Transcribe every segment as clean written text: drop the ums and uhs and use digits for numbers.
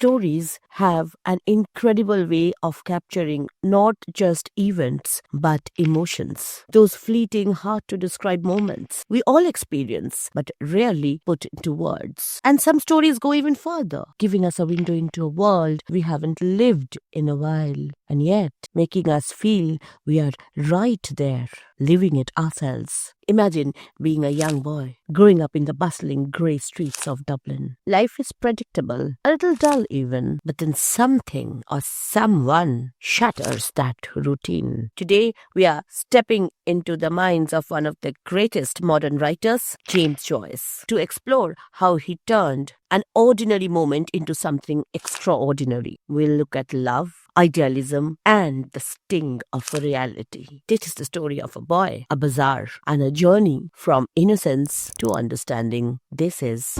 stories have an incredible way of capturing not just events but emotions. Those fleeting, hard to describe moments we all experience but rarely put into words. And some stories go even further, giving us a window into a world we haven't lived in a while, and yet making us feel we are right there, living it ourselves. Imagine being a young boy, growing up in the bustling grey streets of Dublin. Life is predictable, a little dull even, but then something or someone shatters that routine. Today, we are stepping into the minds of one of the greatest modern writers, James Joyce, to explore how he turned an ordinary moment into something extraordinary. We'll look at love, idealism, and the sting of reality. This is the story of a boy, a bazaar, and a journey from innocence to understanding. This is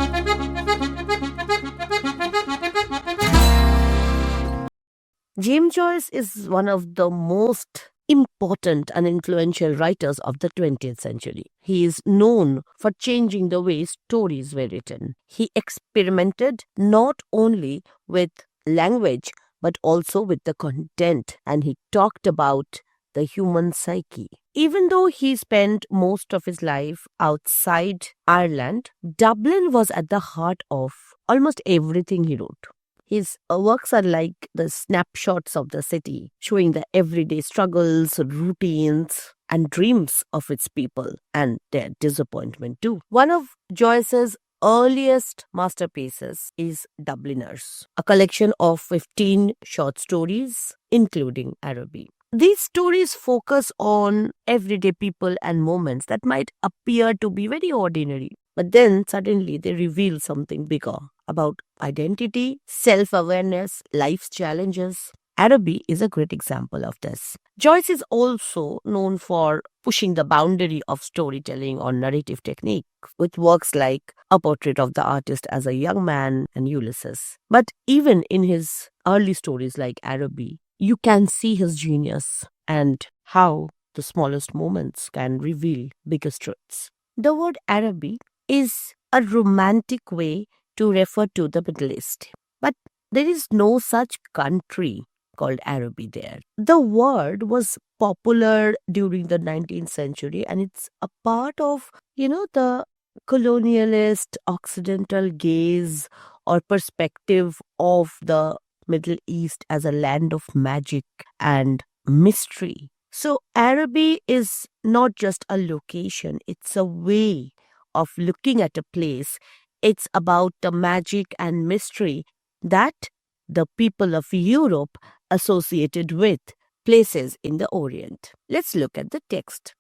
James Joyce is one of the most important and influential writers of the 20th century. He is known for changing the way stories were written. He experimented not only with language but also with the content, and he talked about the human psyche. Even though he spent most of his life outside Ireland, Dublin was at the heart of almost everything he wrote. His works are like the snapshots of the city, showing the everyday struggles, routines, and dreams of its people and their disappointment too. One of Joyce's earliest masterpieces is Dubliners, a collection of 15 short stories, including Araby. These stories focus on everyday people and moments that might appear to be very ordinary, but then suddenly they reveal something bigger about identity, self-awareness, life's challenges. Araby is a great example of this. Joyce is also known for pushing the boundary of storytelling or narrative technique with works like A Portrait of the Artist as a Young Man and Ulysses. But even in his early stories like Araby, you can see his genius and how the smallest moments can reveal biggest truths. The word Araby is a romantic way to refer to the Middle East. But there is no such country called Araby there. The word was popular during the 19th century and it's a part of, the colonialist Occidental gaze or perspective of the Middle East as a land of magic and mystery. So Araby is not just a location, it's a way of looking at a place. It's about the magic and mystery that the people of Europe associated with places in the Orient. Let's look at the text.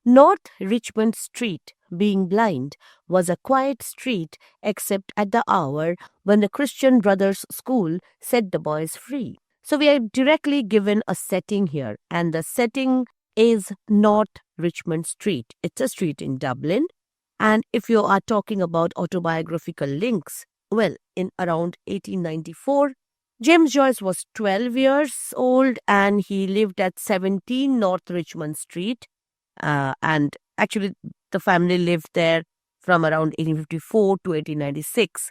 North Richmond Street, being blind, was a quiet street except at the hour when the Christian Brothers School set the boys free. So we are directly given a setting here, and the setting is North Richmond Street. It's a street in Dublin. And if you are talking about autobiographical links, well, in around 1894, James Joyce was 12 years old and he lived at 17 North Richmond Street. And actually, the family lived there from around 1854 to 1896.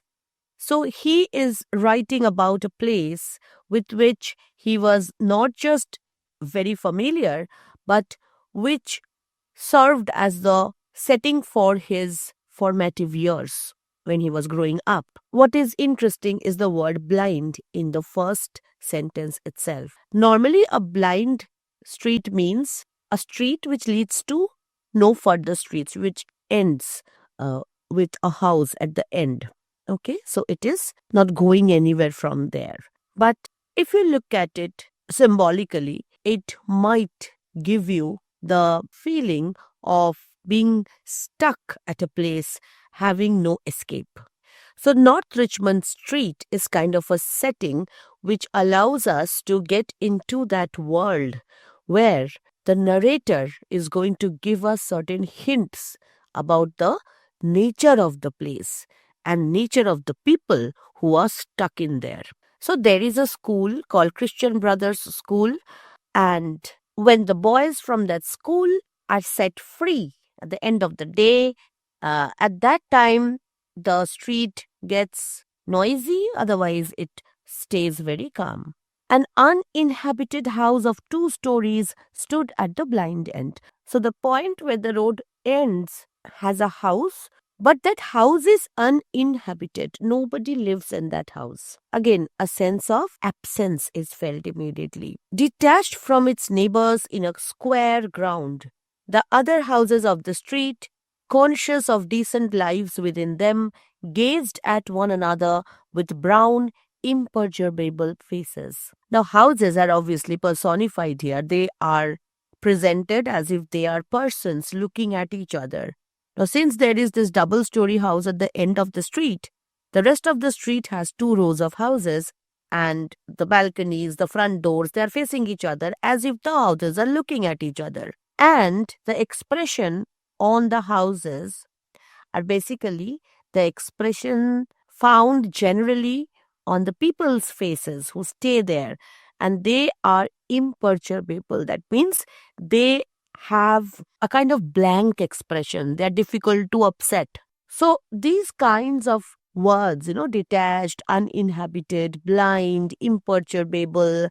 So he is writing about a place with which he was not just very familiar, but which served as the setting for his formative years when he was growing up. What is interesting is the word blind in the first sentence itself. Normally, a blind street means a street which leads to no further streets, which ends with a house at the end. Okay, so it is not going anywhere from there. But if you look at it symbolically, it might give you the feeling of being stuck at a place, having no escape. So North Richmond Street is kind of a setting which allows us to get into that world where the narrator is going to give us certain hints about the nature of the place and nature of the people who are stuck in there. So there is a school called Christian Brothers School, and when the boys from that school are set free at the end of the day, at that time the street gets noisy, otherwise it stays very calm. An uninhabited house of 2 stories stood at the blind end. So the point where the road ends has a house, but that house is uninhabited. Nobody lives in that house. Again, a sense of absence is felt immediately. Detached from its neighbors in a square ground, the other houses of the street, conscious of decent lives within them, gazed at one another with brown, imperturbable faces. Now, houses are obviously personified here. They are presented as if they are persons looking at each other. Now, since there is this double-story house at the end of the street, the rest of the street has 2 rows of houses, and the balconies, the front doors, they are facing each other as if the houses are looking at each other. And the expression on the houses are basically the expression found generally on the people's faces who stay there, and they are imperturbable. That means they have a kind of blank expression. They are difficult to upset. So these kinds of words, detached, uninhabited, blind, imperturbable,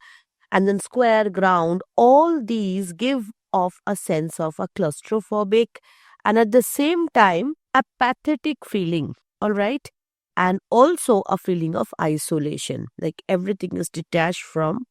and then square ground, all these give off a sense of a claustrophobic and at the same time a pathetic feeling, all right? And also a feeling of isolation, like everything is detached from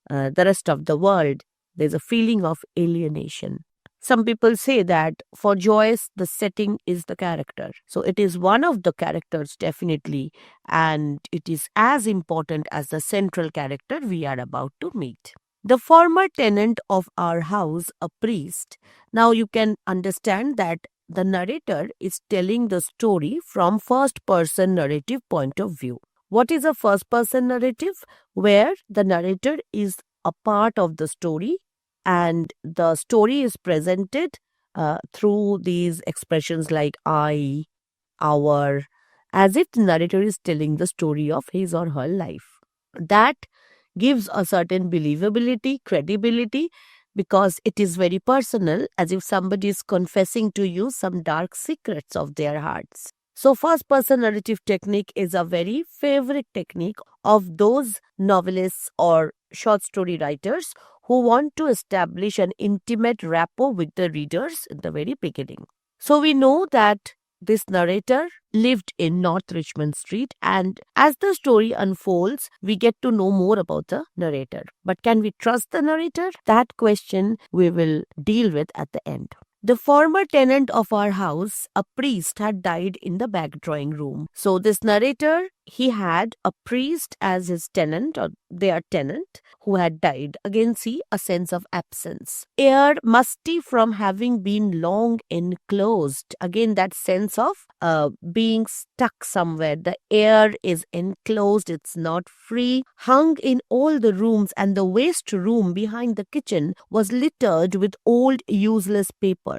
the rest of the world. There's a feeling of alienation. Some people say that for Joyce, the setting is the character. So it is one of the characters, definitely, and it is as important as the central character we are about to meet. The former tenant of our house, a priest. Now you can understand that the narrator is telling the story from first person narrative point of view. What is a first person narrative? Where the narrator is a part of the story and the story is presented through these expressions like I, our, as if the narrator is telling the story of his or her life. That gives a certain believability, credibility, because it is very personal, as if somebody is confessing to you some dark secrets of their hearts. So first person narrative technique is a very favorite technique of those novelists or short story writers who want to establish an intimate rapport with the readers in the very beginning. So we know that this narrator lived in North Richmond Street, and as the story unfolds, we get to know more about the narrator. But can we trust the narrator? That question we will deal with at the end. The former tenant of our house, a priest, had died in the back drawing room. So this narrator, he had a priest as his tenant or their tenant who had died. Again, see a sense of absence. Air musty from having been long enclosed. Again, that sense of being stuck somewhere. The air is enclosed, it's not free. Hung in all the rooms, and the waste room behind the kitchen was littered with old useless papers.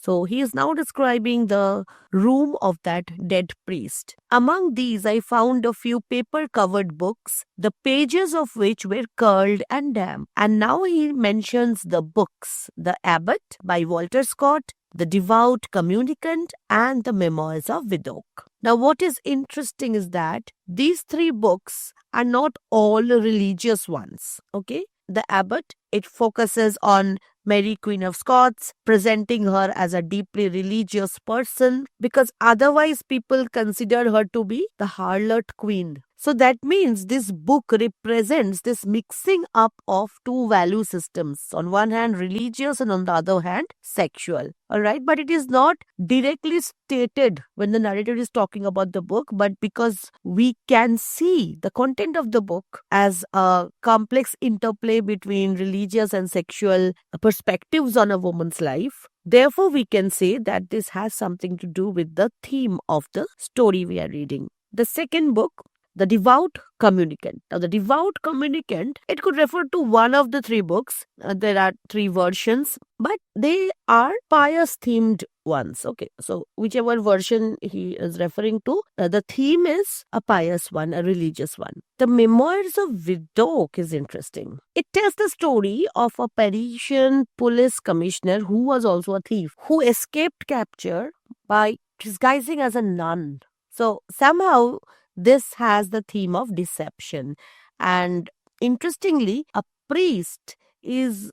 So he is now describing the room of that dead priest. Among these, I found a few paper-covered books, the pages of which were curled and damp. And now he mentions the books, The Abbot by Walter Scott, The Devout Communicant, and The Memoirs of Vidocq. Now, what is interesting is that these 3 books are not all religious ones, okay? The Abbot, it focuses on Mary Queen of Scots, presenting her as a deeply religious person because otherwise people consider her to be the harlot queen. So that means this book represents this mixing up of 2 value systems. On one hand, religious, and on the other hand, sexual. All right, but it is not directly stated when the narrator is talking about the book, but because we can see the content of the book as a complex interplay between religious and sexual perspectives on a woman's life, therefore we can say that this has something to do with the theme of the story we are reading. The second book, The Devout Communicant. Now, The Devout Communicant, it could refer to one of the 3 books. There are 3 versions, but they are pious-themed ones. Okay, so whichever version he is referring to, the theme is a pious one, a religious one. The Memoirs of Vidocq is interesting. It tells the story of a Parisian police commissioner who was also a thief, who escaped capture by disguising as a nun. So somehow this has the theme of deception. And interestingly, a priest is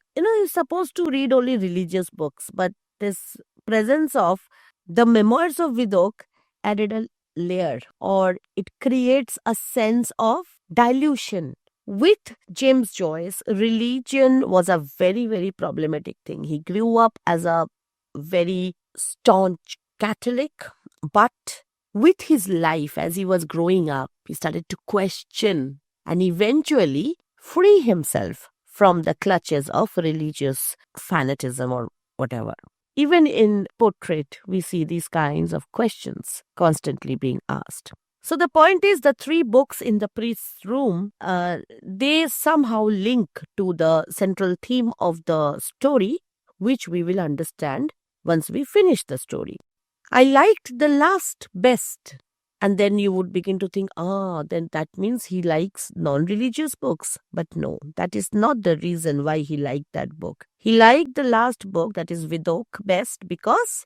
supposed to read only religious books, but this presence of the memoirs of Vidok added a layer, or it creates a sense of dilution. With James Joyce, religion was a very, very problematic thing. He grew up as a very staunch Catholic, but with his life as he was growing up, he started to question and eventually free himself from the clutches of religious fanatism or whatever. Even in portrait, we see these kinds of questions constantly being asked. So the point is, the three books in the priest's room, they somehow link to the central theme of the story, which we will understand once we finish the story. I liked the last best. And then you would begin to think, then that means he likes non-religious books. But no, that is not the reason why he liked that book. He liked the last book, that is Vidok, best because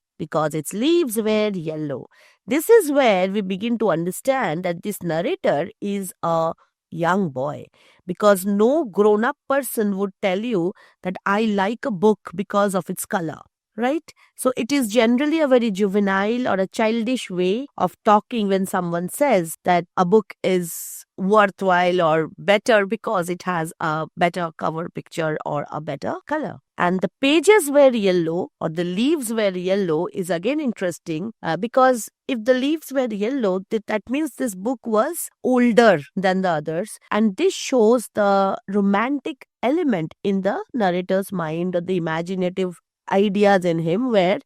its leaves were yellow. This is where we begin to understand that this narrator is a young boy, because no grown-up person would tell you that I like a book because of its color. Right? So it is generally a very juvenile or a childish way of talking when someone says that a book is worthwhile or better because it has a better cover picture or a better color. And the pages were yellow or the leaves were yellow is again interesting because if the leaves were yellow, that means this book was older than the others. And this shows the romantic element in the narrator's mind, or the imaginative ideas in him, where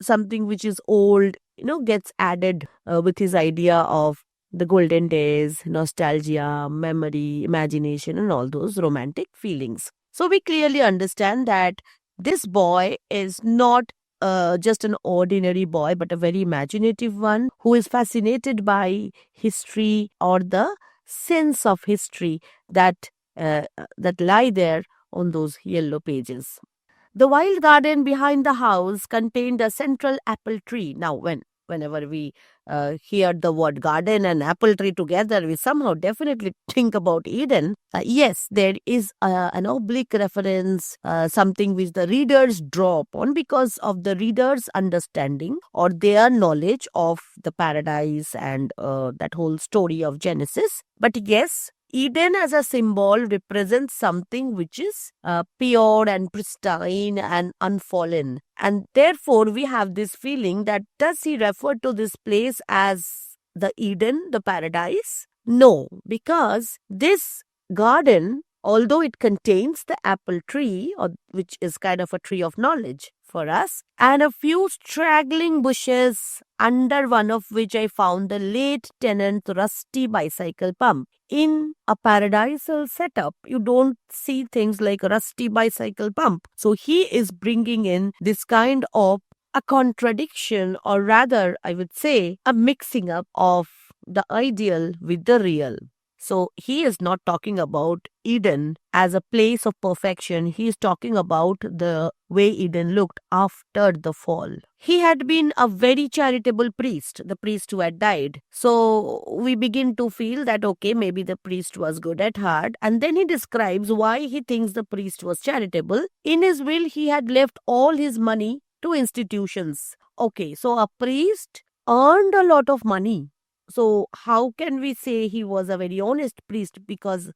something which is old gets added with his idea of the golden days, nostalgia, memory, imagination, and all those romantic feelings. So we clearly understand that this boy is not just an ordinary boy, but a very imaginative one who is fascinated by history or the sense of history that lie there on those yellow pages. The wild garden behind the house contained a central apple tree. Now, whenever we hear the word garden and apple tree together, we somehow definitely think about Eden. Yes, there is an oblique reference, something which the readers draw upon because of the reader's understanding or their knowledge of the paradise and that whole story of Genesis. But yes, Eden as a symbol represents something which is pure and pristine and unfallen. And therefore, we have this feeling that does he refer to this place as the Eden, the paradise? No, because this garden, although it contains the apple tree, which is kind of a tree of knowledge for us, and a few straggling bushes, under one of which I found the late tenant's rusty bicycle pump. In a paradisal setup, you don't see things like rusty bicycle pump. So he is bringing in this kind of a contradiction, or rather, I would say, a mixing up of the ideal with the real. So he is not talking about Eden as a place of perfection. He is talking about the way Eden looked after the fall. He had been a very charitable priest, the priest who had died. So we begin to feel that, okay, maybe the priest was good at heart. And then he describes why he thinks the priest was charitable. In his will, he had left all his money to institutions. Okay, so a priest earned a lot of money. So how can we say he was a very honest priest? Because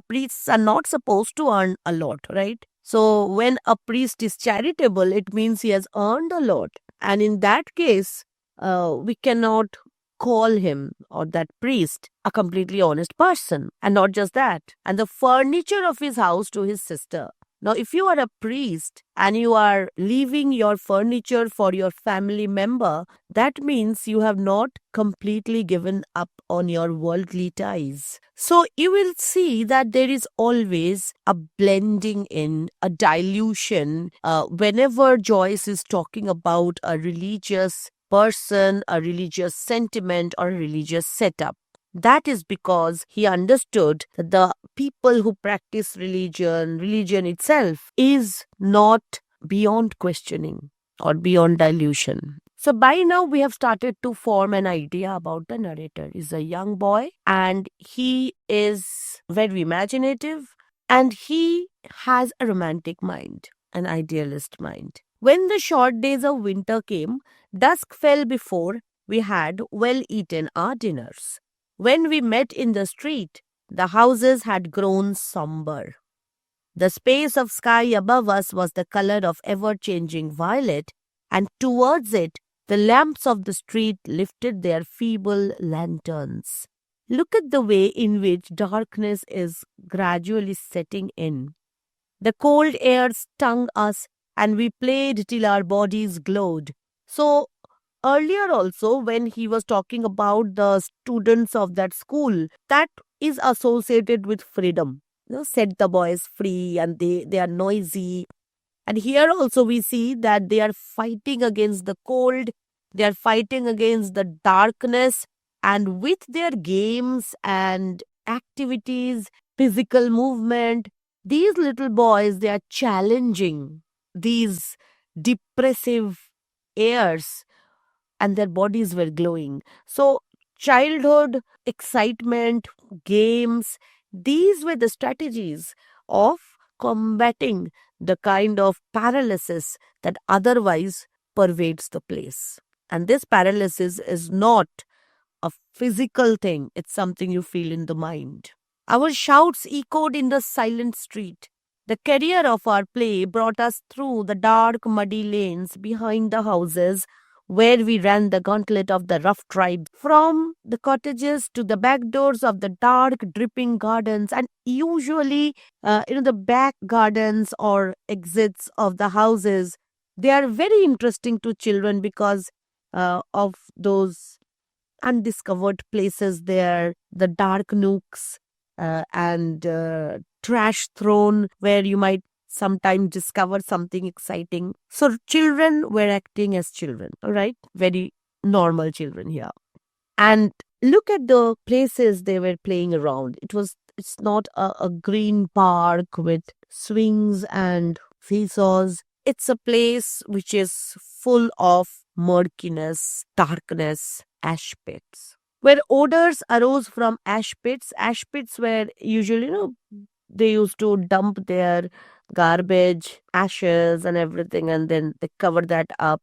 priests are not supposed to earn a lot, right? So when a priest is charitable, it means he has earned a lot. And in that case, we cannot call him or that priest a completely honest person. And not just that. And the furniture of his house to his sister. Now, if you are a priest and you are leaving your furniture for your family member, that means you have not completely given up on your worldly ties. So you will see that there is always a blending in, a dilution. Whenever Joyce is talking about a religious person, a religious sentiment, or a religious setup. That is because he understood that the people who practice religion itself is not beyond questioning or beyond dilution. So by now we have started to form an idea about the narrator. He's a young boy and he is very imaginative and he has a romantic mind, an idealist mind. When the short days of winter came, dusk fell before we had well eaten our dinners. When we met in the street, the houses had grown somber. The space of sky above us was the color of ever-changing violet, and towards it the lamps of the street lifted their feeble lanterns. Look at the way in which darkness is gradually setting in. The cold air stung us, and we played till our bodies glowed. So, earlier also, when he was talking about the students of that school, that is associated with freedom. Set the boys free and they are noisy. And here also we see that they are fighting against the cold, they are fighting against the darkness, and with their games and activities, physical movement, these little boys, they are challenging these depressive airs and their bodies were glowing. So, childhood, excitement, games, these were the strategies of combating the kind of paralysis that otherwise pervades the place. And this paralysis is not a physical thing, it's something you feel in the mind. Our shouts echoed in the silent street. The career of our play brought us through the dark, muddy lanes behind the houses where we ran the gauntlet of the rough tribes, from the cottages to the back doors of the dark, dripping gardens, and usually, the back gardens or exits of the houses. They are very interesting to children because of those undiscovered places there, the dark nooks and trash thrown where you might sometimes discover something exciting. So children were acting as children, all right? Very normal children here. And look at the places they were playing around. It's not a green park with swings and seesaws. It's a place which is full of murkiness, darkness, ash pits. Where odors arose from ash pits were usually, they used to dump their garbage, ashes, and everything, and then they cover that up,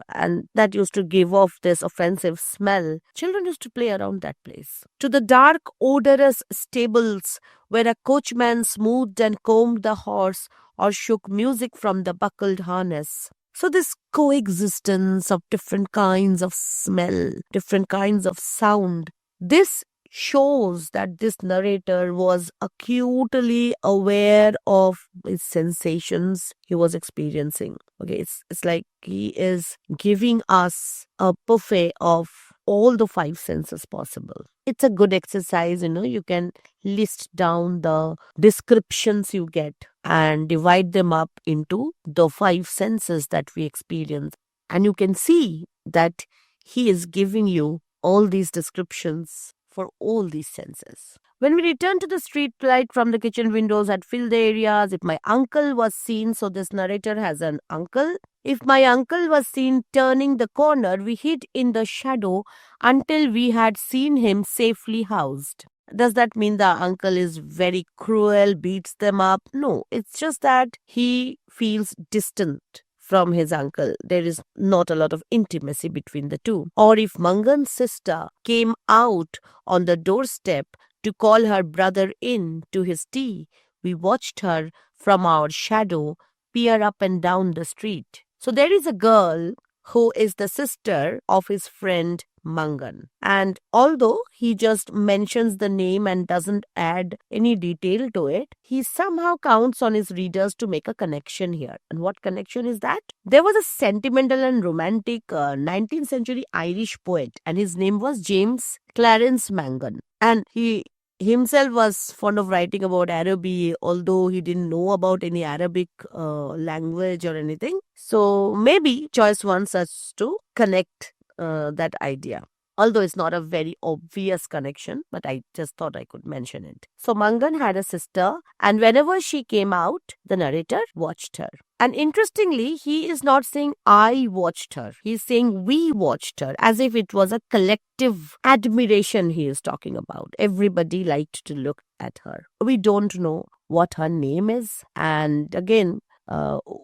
and that used to give off this offensive smell. Children used to play around that place. To the dark, odorous stables where a coachman smoothed and combed the horse or shook music from the buckled harness. So, this coexistence of different kinds of smell, different kinds of sound, this shows that this narrator was acutely aware of his sensations he was experiencing. Okay, it's like he is giving us a buffet of all the five senses possible. It's a good exercise, you can list down the descriptions you get and divide them up into the five senses that we experience. And you can see that he is giving you all these descriptions for all these senses. When we returned to the street light from the kitchen windows had filled the areas, if my uncle was seen, so this narrator has an uncle. If my uncle was seen turning the corner, we hid in the shadow until we had seen him safely housed. Does that mean the uncle is very cruel, beats them up? No, it's just that he feels distant from his uncle. There is not a lot of intimacy between the two. Or if Mangan's sister came out on the doorstep to call her brother in to his tea, we watched her from our shadow peer up and down the street. So there is a girl who is the sister of his friend Mangan. And although he just mentions the name and doesn't add any detail to it, he somehow counts on his readers to make a connection here. And what connection is that? There was a sentimental and romantic 19th century Irish poet, and his name was James Clarence Mangan. And he himself was fond of writing about Arabic, although he didn't know about any Arabic language or anything. So maybe Joyce wants us to connect that idea. Although it's not a very obvious connection, but I just thought I could mention it. So Mangan had a sister, and whenever she came out, the narrator watched her. And interestingly, he is not saying I watched her. He's saying we watched her, as if it was a collective admiration he is talking about. Everybody liked to look at her. We don't know what her name is. And again,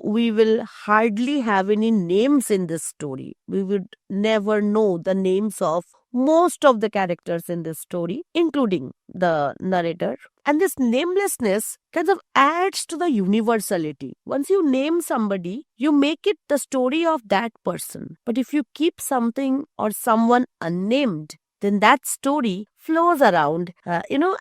we will hardly have any names in this story. We would never know the names of most of the characters in this story, including the narrator. And this namelessness kind of adds to the universality. Once you name somebody, you make it the story of that person. But if you keep something or someone unnamed, then that story flows around,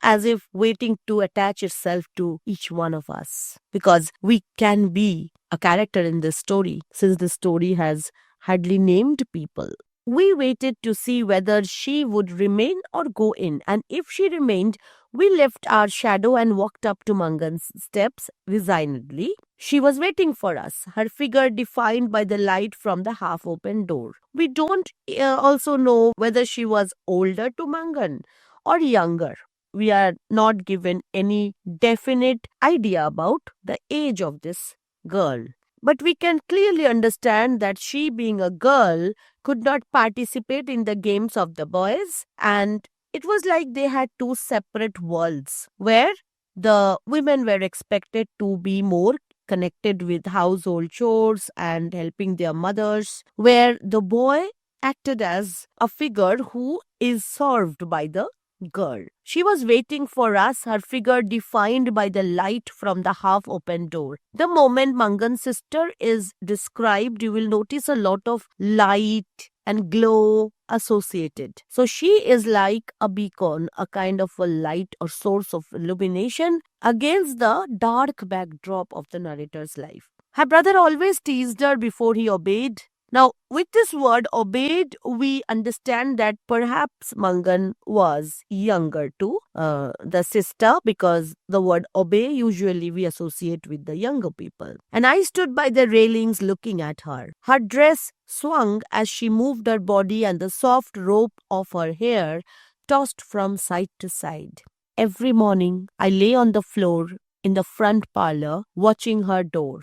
as if waiting to attach itself to each one of us. Because we can be a character in this story, since the story has hardly named people. We waited to see whether she would remain or go in, and if she remained, we left our shadow and walked up to Mangan's steps resignedly. She was waiting for us, her figure defined by the light from the half-open door. We don't also know whether she was older to Mangan or younger. We are not given any definite idea about the age of this girl. But we can clearly understand that she, being a girl, could not participate in the games of the boys, and it was like they had two separate worlds where the women were expected to be more connected with household chores and helping their mothers, where the boy acted as a figure who is served by the girl. She was waiting for us, her figure defined by the light from the half-open door. The moment Mangan's sister is described, you will notice a lot of light and glow associated. So she is like a beacon, a kind of a light or source of illumination against the dark backdrop of the narrator's life. Her brother always teased her before he obeyed. Now, with this word obeyed, we understand that perhaps Mangan was younger to the sister, because the word obey usually we associate with the younger people. And I stood by the railings looking at her. Her dress swung as she moved her body, and the soft rope of her hair tossed from side to side. Every morning, I lay on the floor in the front parlor watching her door.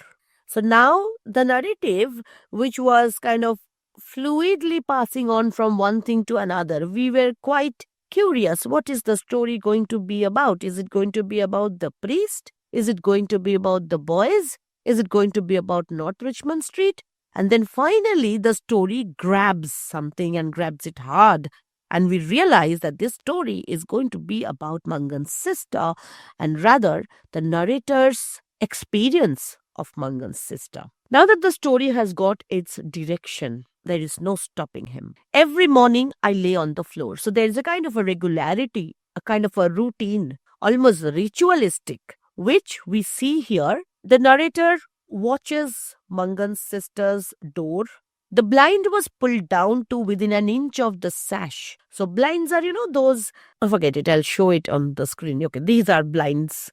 So now the narrative, which was kind of fluidly passing on from one thing to another, we were quite curious. What is the story going to be about? Is it going to be about the priest? Is it going to be about the boys? Is it going to be about North Richmond Street? And then finally the story grabs something and grabs it hard. And we realize that this story is going to be about Mangan's sister, and rather the narrator's experience of Mangan's sister. Now that the story has got its direction, there is no stopping him. Every morning I lay on the floor. So there is a kind of a regularity, a kind of a routine, almost ritualistic, which we see here. The narrator watches Mangan's sister's door. The blind was pulled down to within an inch of the sash. So blinds are, those, forget it, I'll show it on the screen. Okay, these are blinds.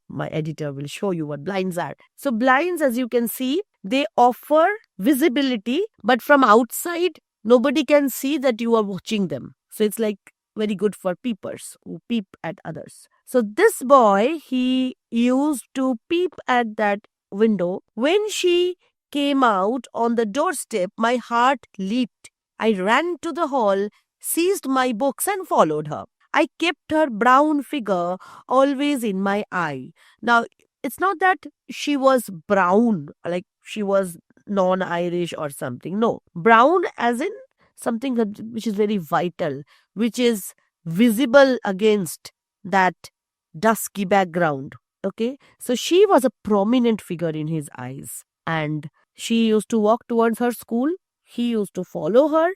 My editor will show you what blinds are. So blinds, as you can see, they offer visibility, but from outside, nobody can see that you are watching them. So it's like very good for peepers who peep at others. So this boy, he used to peep at that window. When she came out on the doorstep, my heart leaped. I ran to the hall, seized my books and followed her. I kept her brown figure always in my eye. Now, it's not that she was brown, like she was non-Irish or something. No, brown as in something which is very vital, which is visible against that dusky background. Okay, so she was a prominent figure in his eyes, and she used to walk towards her school. He used to follow her.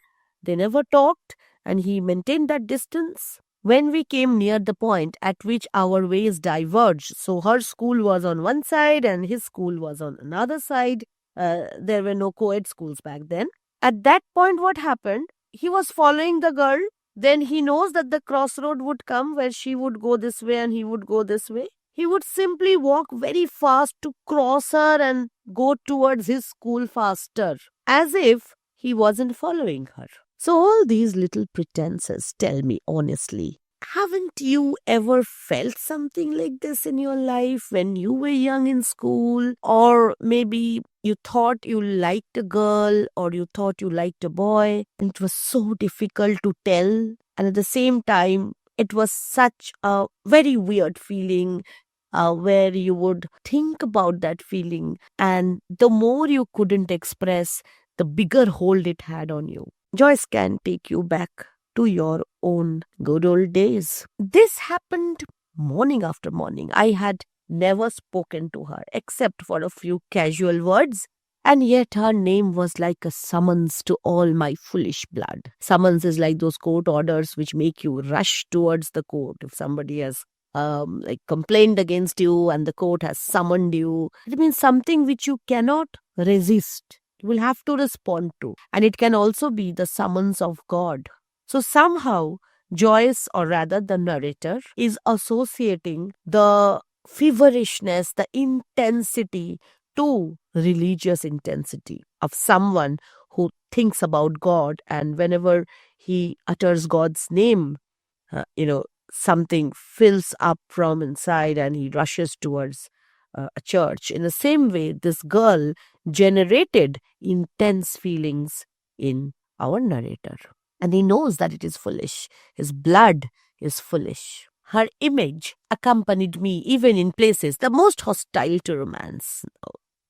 They never talked, and he maintained that distance. When we came near the point at which our ways diverged, so her school was on one side and his school was on another side. There were no co-ed schools back then. At that point, what happened? He was following the girl. Then he knows that the crossroad would come where she would go this way and he would go this way. He would simply walk very fast to cross her and go towards his school faster, as if he wasn't following her. So all these little pretenses, tell me honestly, haven't you ever felt something like this in your life when you were young in school? Or maybe you thought you liked a girl or you thought you liked a boy, and it was so difficult to tell. And at the same time, it was such a very weird feeling, where you would think about that feeling, and the more you couldn't express, the bigger hold it had on you. Joyce can take you back to your own good old days. This happened morning after morning. I had never spoken to her except for a few casual words, and yet her name was like a summons to all my foolish blood. Summons is like those court orders which make you rush towards the court. If somebody has like complained against you and the court has summoned you, it means something which you cannot resist. You will have to respond to. And it can also be the summons of God. So somehow, Joyce, or rather the narrator, is associating the feverishness, the intensity to religious intensity of someone who thinks about God, and whenever he utters God's name, something fills up from inside and he rushes towards a church. In the same way, this girl generated intense feelings in our narrator. And he knows that it is foolish. His blood is foolish. Her image accompanied me even in places the most hostile to romance.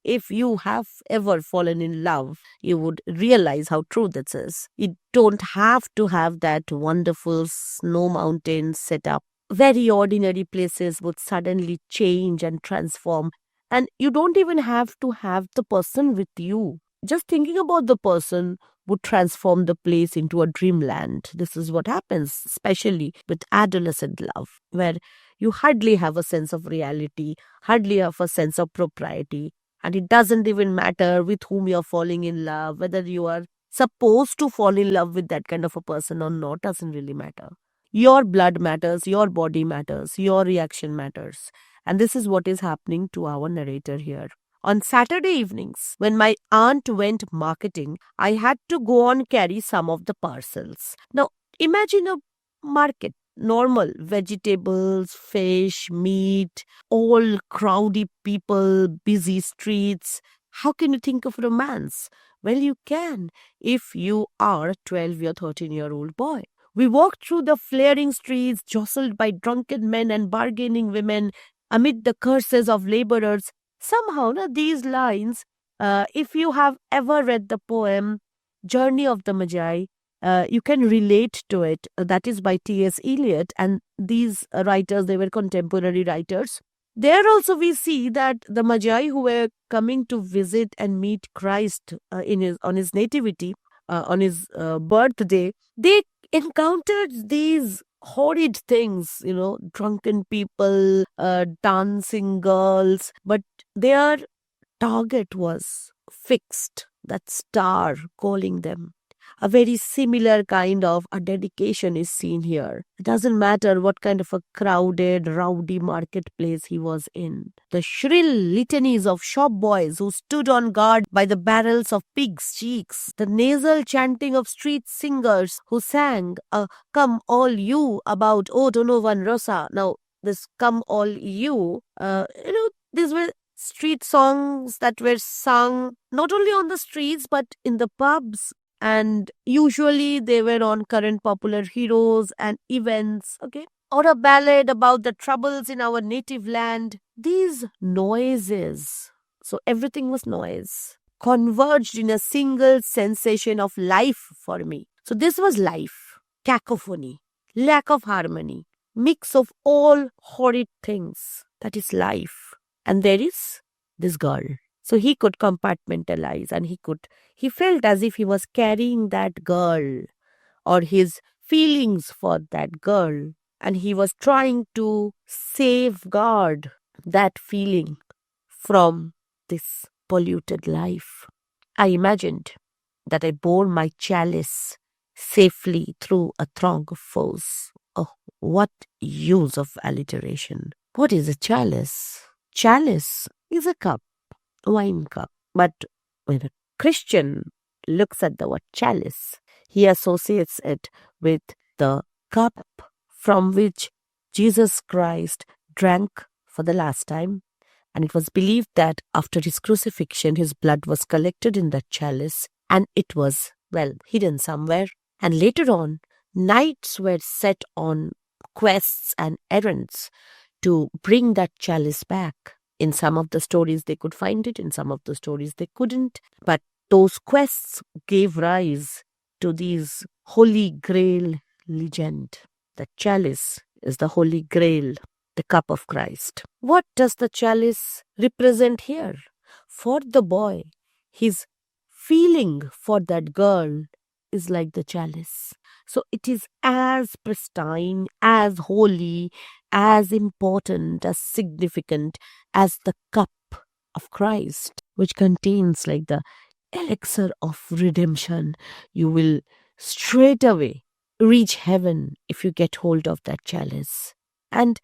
If you have ever fallen in love, you would realize how true this is. You don't have to have that wonderful snow mountain set up. Very ordinary places would suddenly change and transform. And you don't even have to have the person with you. Just thinking about the person would transform the place into a dreamland. This is what happens, especially with adolescent love, where you hardly have a sense of reality, hardly have a sense of propriety. And it doesn't even matter with whom you're falling in love, whether you are supposed to fall in love with that kind of a person or not, doesn't really matter. Your blood matters, your body matters, your reaction matters. And this is what is happening to our narrator here. On Saturday evenings, when my aunt went marketing, I had to go on carry some of the parcels. Now, imagine a market, normal vegetables, fish, meat, all crowdy people, busy streets. How can you think of romance? Well, you can if you are a 12 or 13-year-old boy. We walked through the flaring streets, jostled by drunken men and bargaining women, amid the curses of laborers. Somehow, these lines, if you have ever read the poem Journey of the Magi, you can relate to it. That is by T.S. Eliot, and these writers, they were contemporary writers. There also we see that the Magi who were coming to visit and meet Christ on his nativity, on his birthday, they encountered these horrid things, drunken people, dancing girls, but their target was fixed, that star calling them. A very similar kind of a dedication is seen here. It doesn't matter what kind of a crowded, rowdy marketplace he was in. The shrill litanies of shop boys who stood on guard by the barrels of pigs' cheeks. The nasal chanting of street singers who sang, "Come all you" about "Oh Donovan Rosa." Now, this "Come all you," these were street songs that were sung not only on the streets but in the pubs, and usually they were on current popular heroes and events, okay? Or a ballad about the troubles in our native land. These noises, so everything was noise, converged in a single sensation of life for me. So this was life, cacophony, lack of harmony, mix of all horrid things. That is life. And there is this girl. So he could compartmentalize, and he felt as if he was carrying that girl or his feelings for that girl, and he was trying to safeguard that feeling from this polluted life. I imagined that I bore my chalice safely through a throng of foes. Oh, what use of alliteration. What is a chalice? Chalice is a cup, a wine cup. But when a Christian looks at the word chalice, He associates it with the cup from which Jesus Christ drank for the last time. And it was believed that after his crucifixion, his blood was collected in that chalice and it was, well, hidden somewhere. And later on, knights were set on quests and errands to bring that chalice back. In some of the stories, they could find it, in some of the stories, they couldn't. But those quests gave rise to these Holy Grail legend. The chalice is the Holy Grail, the cup of Christ. What does the chalice represent here? For the boy, his feeling for that girl is like the chalice. So it is as pristine, as holy, as important, as significant as the cup of Christ, which contains like the elixir of redemption. You will straight away reach heaven if you get hold of that chalice. And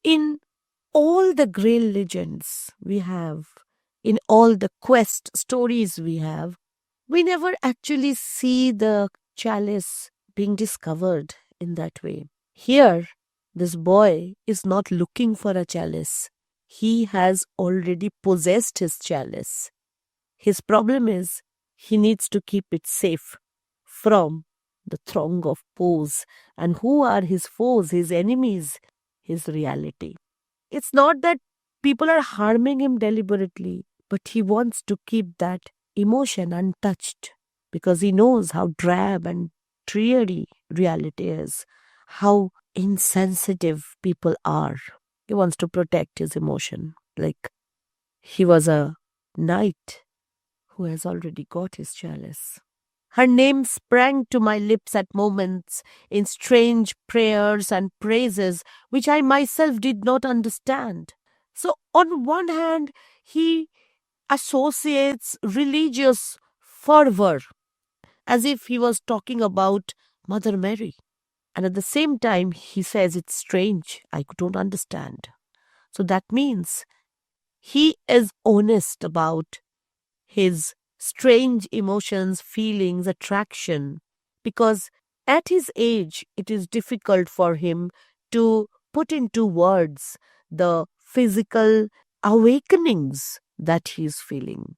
in all the Grail legends we have, in all the quest stories we have, we never actually see the chalice being discovered in that way. Here, this boy is not looking for a chalice. He has already possessed his chalice. His problem is he needs to keep it safe from the throng of foes. And who are his foes, his enemies? His reality. It's not that people are harming him deliberately, but he wants to keep that emotion untouched because he knows how drab and dreary reality is, how insensitive people are. He wants to protect his emotion. Like he was a knight who has already got his chalice. Her name sprang to my lips at moments in strange prayers and praises which I myself did not understand. So, on one hand, he associates religious fervor as if he was talking about Mother Mary. And at the same time, he says it's strange, I don't understand. So that means he is honest about his strange emotions, feelings, attraction, because at his age, it is difficult for him to put into words the physical awakenings that he is feeling.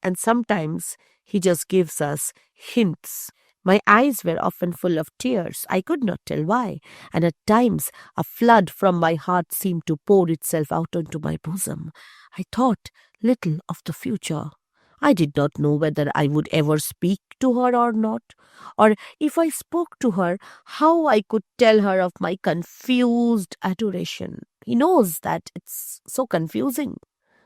And sometimes he just gives us hints. My eyes were often full of tears. I could not tell why. And at times, a flood from my heart seemed to pour itself out onto my bosom. I thought little of the future. I did not know whether I would ever speak to her or not, or if I spoke to her, how I could tell her of my confused adoration. He knows that it's so confusing.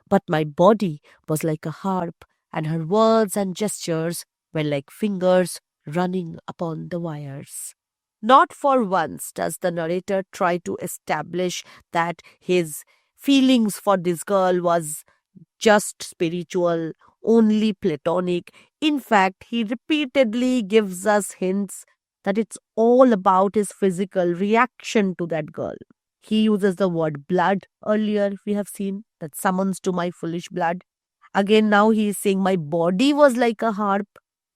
But my body was like a harp, and her words and gestures were like fingers running upon the wires. Not for once does the narrator try to establish that his feelings for this girl was just spiritual, only platonic. In fact, he repeatedly gives us hints that it's all about his physical reaction to that girl. He uses the word blood earlier, we have seen, that summons to my foolish blood. Again, now he is saying my body was like a harp.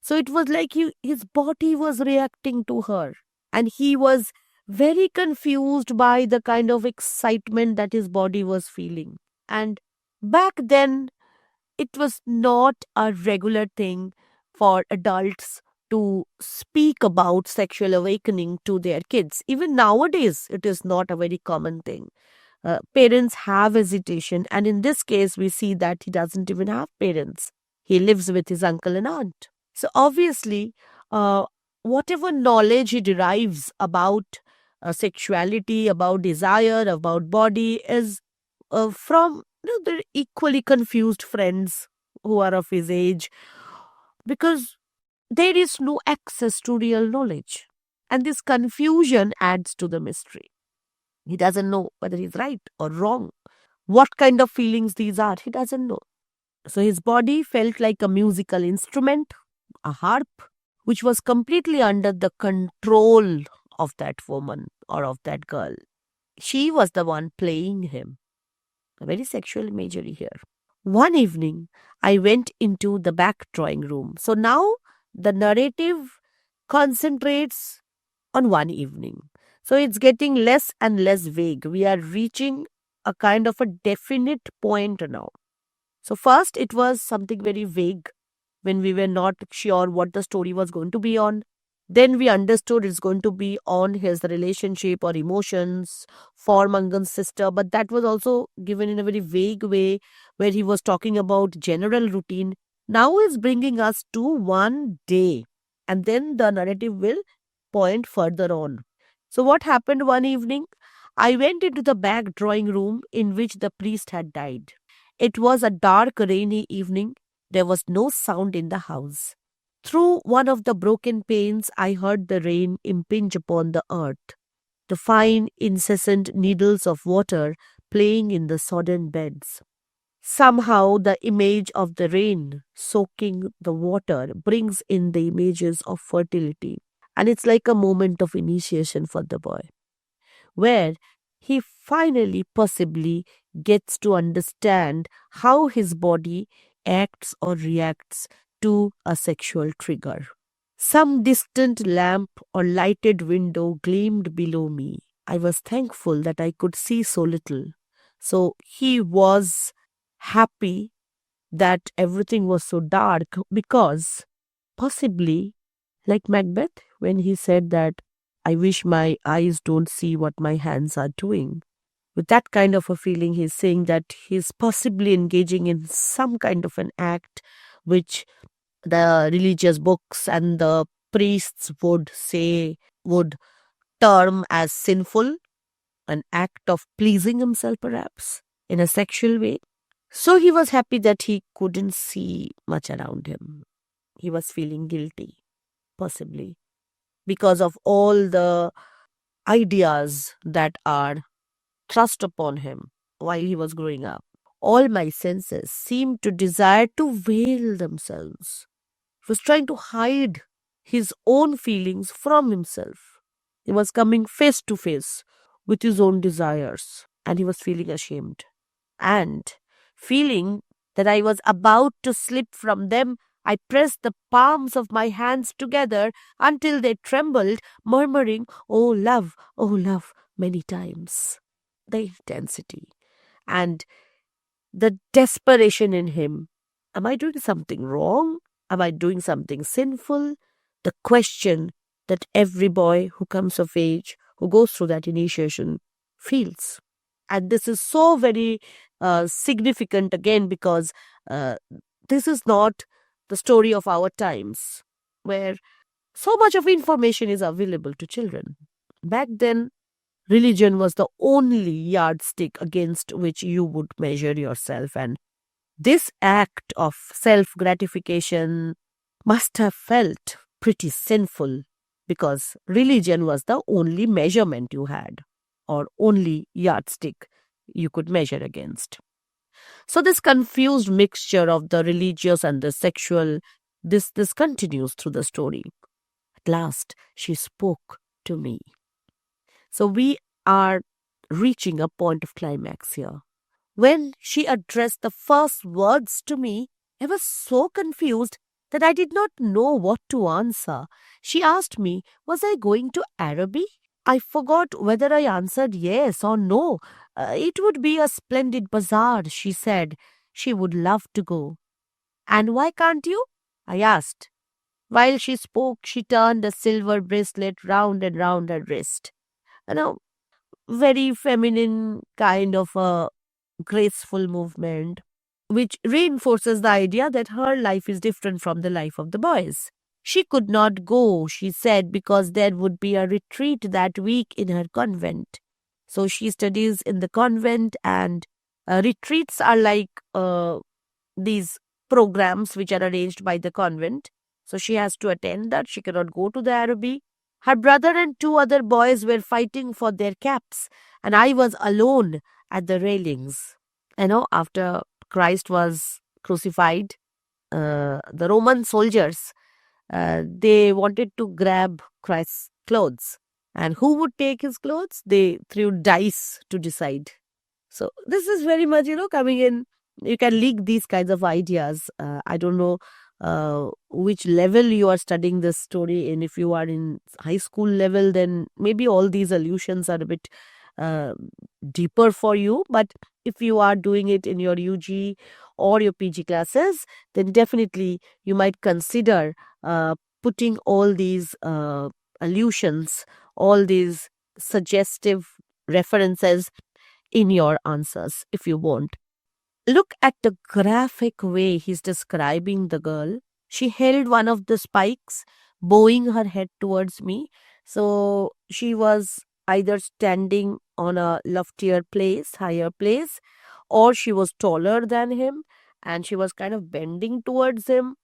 So it was like his body was reacting to her. And he was very confused by the kind of excitement that his body was feeling. And back then, it was not a regular thing for adults to speak about sexual awakening to their kids. Even nowadays, it is not a very common thing. Parents have hesitation, and in this case, we see that he doesn't even have parents. He lives with his uncle and aunt. So obviously, whatever knowledge he derives about sexuality, about desire, about body is from the equally confused friends who are of his age, because there is no access to real knowledge. And this confusion adds to the mystery. He doesn't know whether he's right or wrong. What kind of feelings these are, he doesn't know. So his body felt like a musical instrument, a harp, which was completely under the control of that woman or of that girl. She was the one playing him. A very sexual imagery here. One evening, I went into the back drawing room. So now the narrative concentrates on one evening. So it's getting less and less vague. We are reaching a kind of a definite point now. So, first, it was something very vague when we were not sure what the story was going to be on. Then we understood it's going to be on his relationship or emotions for Mangan's sister, but that was also given in a very vague way where he was talking about general routine. Now is bringing us to one day, and then the narrative will point further on. So, what happened one evening? I went into the back drawing room in which the priest had died. It was a dark, rainy evening. There was no sound in the house. Through one of the broken panes, I heard the rain impinge upon the earth, the fine, incessant needles of water playing in the sodden beds. Somehow, the image of the rain soaking the water brings in the images of fertility. And it's like a moment of initiation for the boy, where he finally possibly gets to understand how his body acts or reacts to a sexual trigger. Some distant lamp or lighted window gleamed below me. I was thankful that I could see so little. So he was happy that everything was so dark because possibly, like Macbeth, when he said that, I wish my eyes don't see what my hands are doing. With that kind of a feeling, he's saying that he's possibly engaging in some kind of an act which the religious books and the priests would term as sinful, an act of pleasing himself perhaps in a sexual way. So he was happy that he couldn't see much around him. He was feeling guilty, possibly, because of all the ideas that are thrust upon him while he was growing up. All my senses seemed to desire to veil themselves. He was trying to hide his own feelings from himself. He was coming face to face with his own desires, and he was feeling ashamed. And feeling that I was about to slip from them, I pressed the palms of my hands together until they trembled, murmuring, oh love, many times. The intensity and the desperation in him. Am I doing something wrong? Am I doing something sinful? The question that every boy who comes of age, who goes through that initiation, feels. And this is so very significant again because uh, this is not the story of our times where so much of information is available to children. Back then, religion was the only yardstick against which you would measure yourself. And this act of self gratification must have felt pretty sinful because religion was the only measurement you had or only yardstick you could measure against. So this confused mixture of the religious and the sexual, this continues through the story. At last, she spoke to me. So we are reaching a point of climax here. When she addressed the first words to me, I was so confused that I did not know what to answer. She asked me, was I going to Araby? I forgot whether I answered yes or no. It would be a splendid bazaar, she said. She would love to go. And why can't you? I asked. While she spoke, she turned a silver bracelet round and round her wrist. You know, very feminine kind of a graceful movement, which reinforces the idea that her life is different from the life of the boys. She could not go, she said, because there would be a retreat that week in her convent. So she studies in the convent, and retreats are like these programs which are arranged by the convent. So she has to attend that. She cannot go to the Araby. Her brother and two other boys were fighting for their caps, and I was alone at the railings. After Christ was crucified, the Roman soldiers, they wanted to grab Christ's clothes. And who would take his clothes? They threw dice to decide. So this is very much, coming in. You can leak these kinds of ideas. I don't know which level you are studying this story in. If you are in high school level, then maybe all these allusions are a bit uh, deeper for you. But if you are doing it in your UG or your PG classes, then definitely you might consider putting all these allusions, all these suggestive references in your answers if you want. Look at the graphic way he's describing the girl. She held one of the spikes, bowing her head towards me. So she was either standing on a loftier place, higher place, or she was taller than him and she was kind of bending towards him.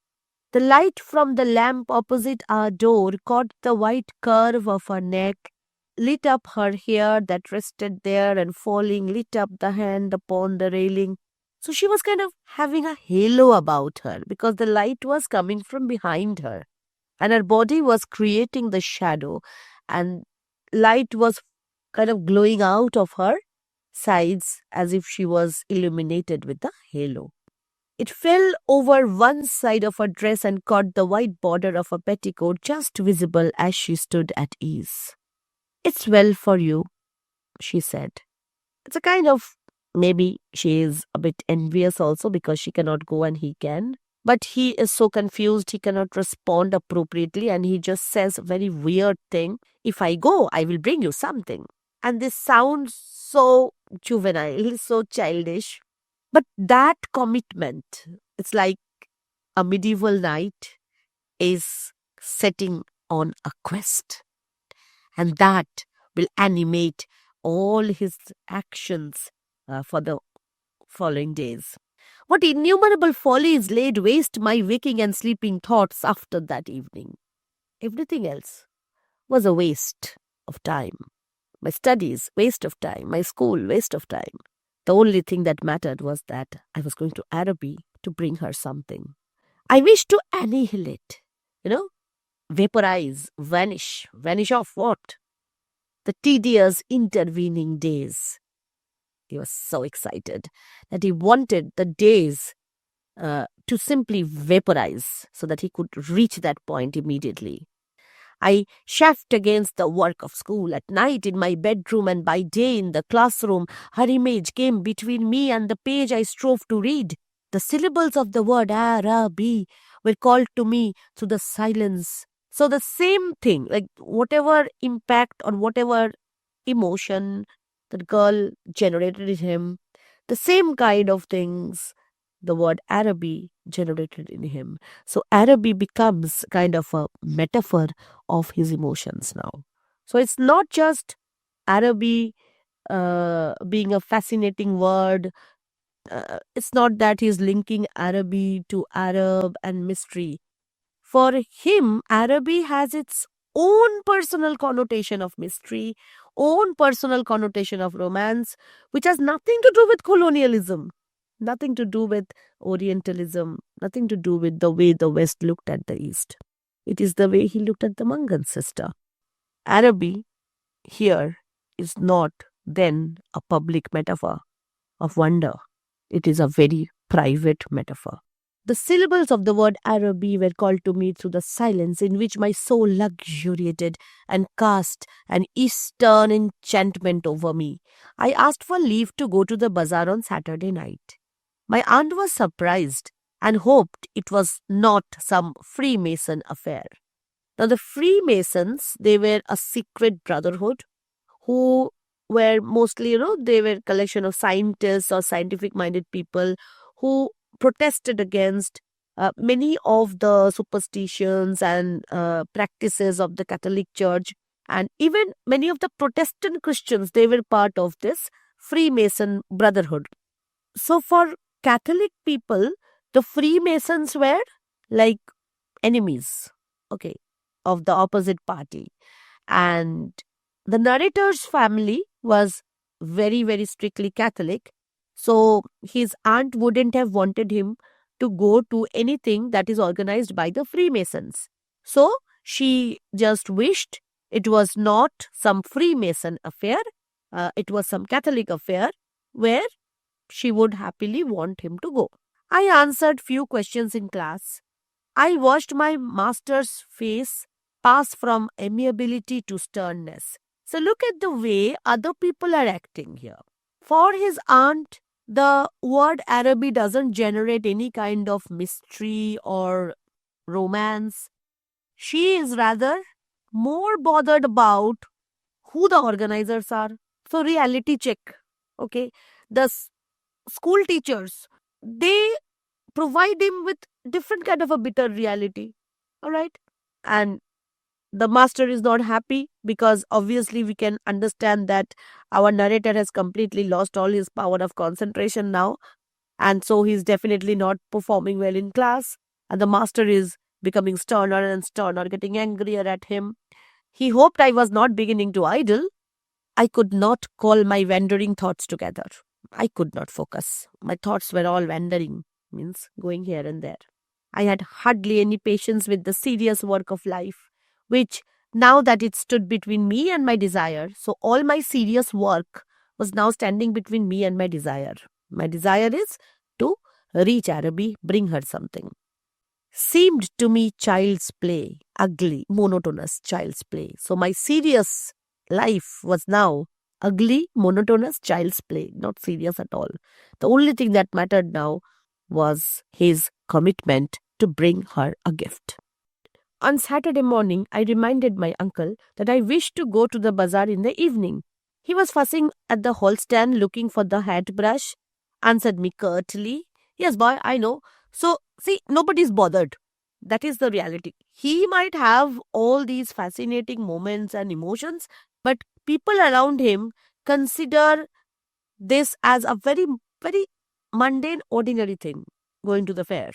The light from the lamp opposite our door caught the white curve of her neck, lit up her hair that rested there, and falling lit up the hand upon the railing. So she was kind of having a halo about her because the light was coming from behind her and her body was creating the shadow, and light was kind of glowing out of her sides as if she was illuminated with the halo. It fell over one side of her dress and caught the white border of her petticoat just visible as she stood at ease. "It's well for you," she said. It's a kind of, maybe she is a bit envious also because she cannot go and he can. But he is so confused, he cannot respond appropriately, and he just says a very weird thing. "If I go, I will bring you something." And this sounds so juvenile, so childish. But that commitment, it's like a medieval knight is setting on a quest. And that will animate all his actions for the following days. What innumerable follies laid waste my waking and sleeping thoughts after that evening. Everything else was a waste of time. My studies, waste of time. My school, waste of time. The only thing that mattered was that I was going to Araby to bring her something. I wished to annihilate, vaporize, vanish off what? The tedious intervening days. He was so excited that he wanted the days to simply vaporize so that he could reach that point immediately. I chafed against the work of school at night in my bedroom, and by day in the classroom. Her image came between me and the page I strove to read. The syllables of the word Arabi were called to me through the silence. So the same thing, like whatever impact or whatever emotion that girl generated in him, the same kind of things the word Arabi generated in him. So Arabi becomes kind of a metaphor of his emotions now. So it's not just Arabi being a fascinating word. It's not that he's linking Arabi to Arab and mystery. For him, Arabi has its own personal connotation of mystery, own personal connotation of romance, which has nothing to do with colonialism, nothing to do with Orientalism, nothing to do with the way the West looked at the East. It is the way he looked at the Mangan sister. Arabi here is not then a public metaphor of wonder. It is a very private metaphor. The syllables of the word Arabi were called to me through the silence in which my soul luxuriated and cast an Eastern enchantment over me. I asked for leave to go to the bazaar on Saturday night. My aunt was surprised and hoped it was not some Freemason affair. Now, the Freemasons, they were a secret brotherhood who were mostly, they were a collection of scientists or scientific-minded people who protested against many of the superstitions and practices of the Catholic Church. And even many of the Protestant Christians, they were part of this Freemason brotherhood. So for Catholic people, the Freemasons were like enemies, okay, of the opposite party. And the narrator's family was very, very strictly Catholic. So his aunt wouldn't have wanted him to go to anything that is organized by the Freemasons. So she just wished it was not some Freemason affair. It was some Catholic affair where she would happily want him to go. I answered few questions in class. I watched my master's face pass from amiability to sternness. So look at the way other people are acting here. For his aunt, the word Araby doesn't generate any kind of mystery or romance. She is rather more bothered about who the organizers are. So, reality check. Okay. The school teachers, they provide him with different kind of a bitter reality. All right. And the master is not happy because obviously we can understand that our narrator has completely lost all his power of concentration now, and so he's definitely not performing well in class, and the master is becoming sterner and sterner, getting angrier at him. He hoped I was not beginning to idle. I could not call my wandering thoughts together. I could not focus. My thoughts were all wandering, means going here and there. I had hardly any patience with the serious work of life, which now that it stood between me and my desire, so all my serious work was now standing between me and my desire. My desire is to reach Araby, bring her something. Seemed to me child's play, ugly, monotonous child's play. So my serious life was now ugly, monotonous child's play, not serious at all. The only thing that mattered now was his commitment to bring her a gift. On Saturday morning, I reminded my uncle that I wished to go to the bazaar in the evening. He was fussing at the hall stand looking for the hat brush, answered me curtly, "Yes, boy, I know." So, see, nobody's bothered. That is the reality. He might have all these fascinating moments and emotions, but people around him consider this as a very, very mundane, ordinary thing, going to the fair.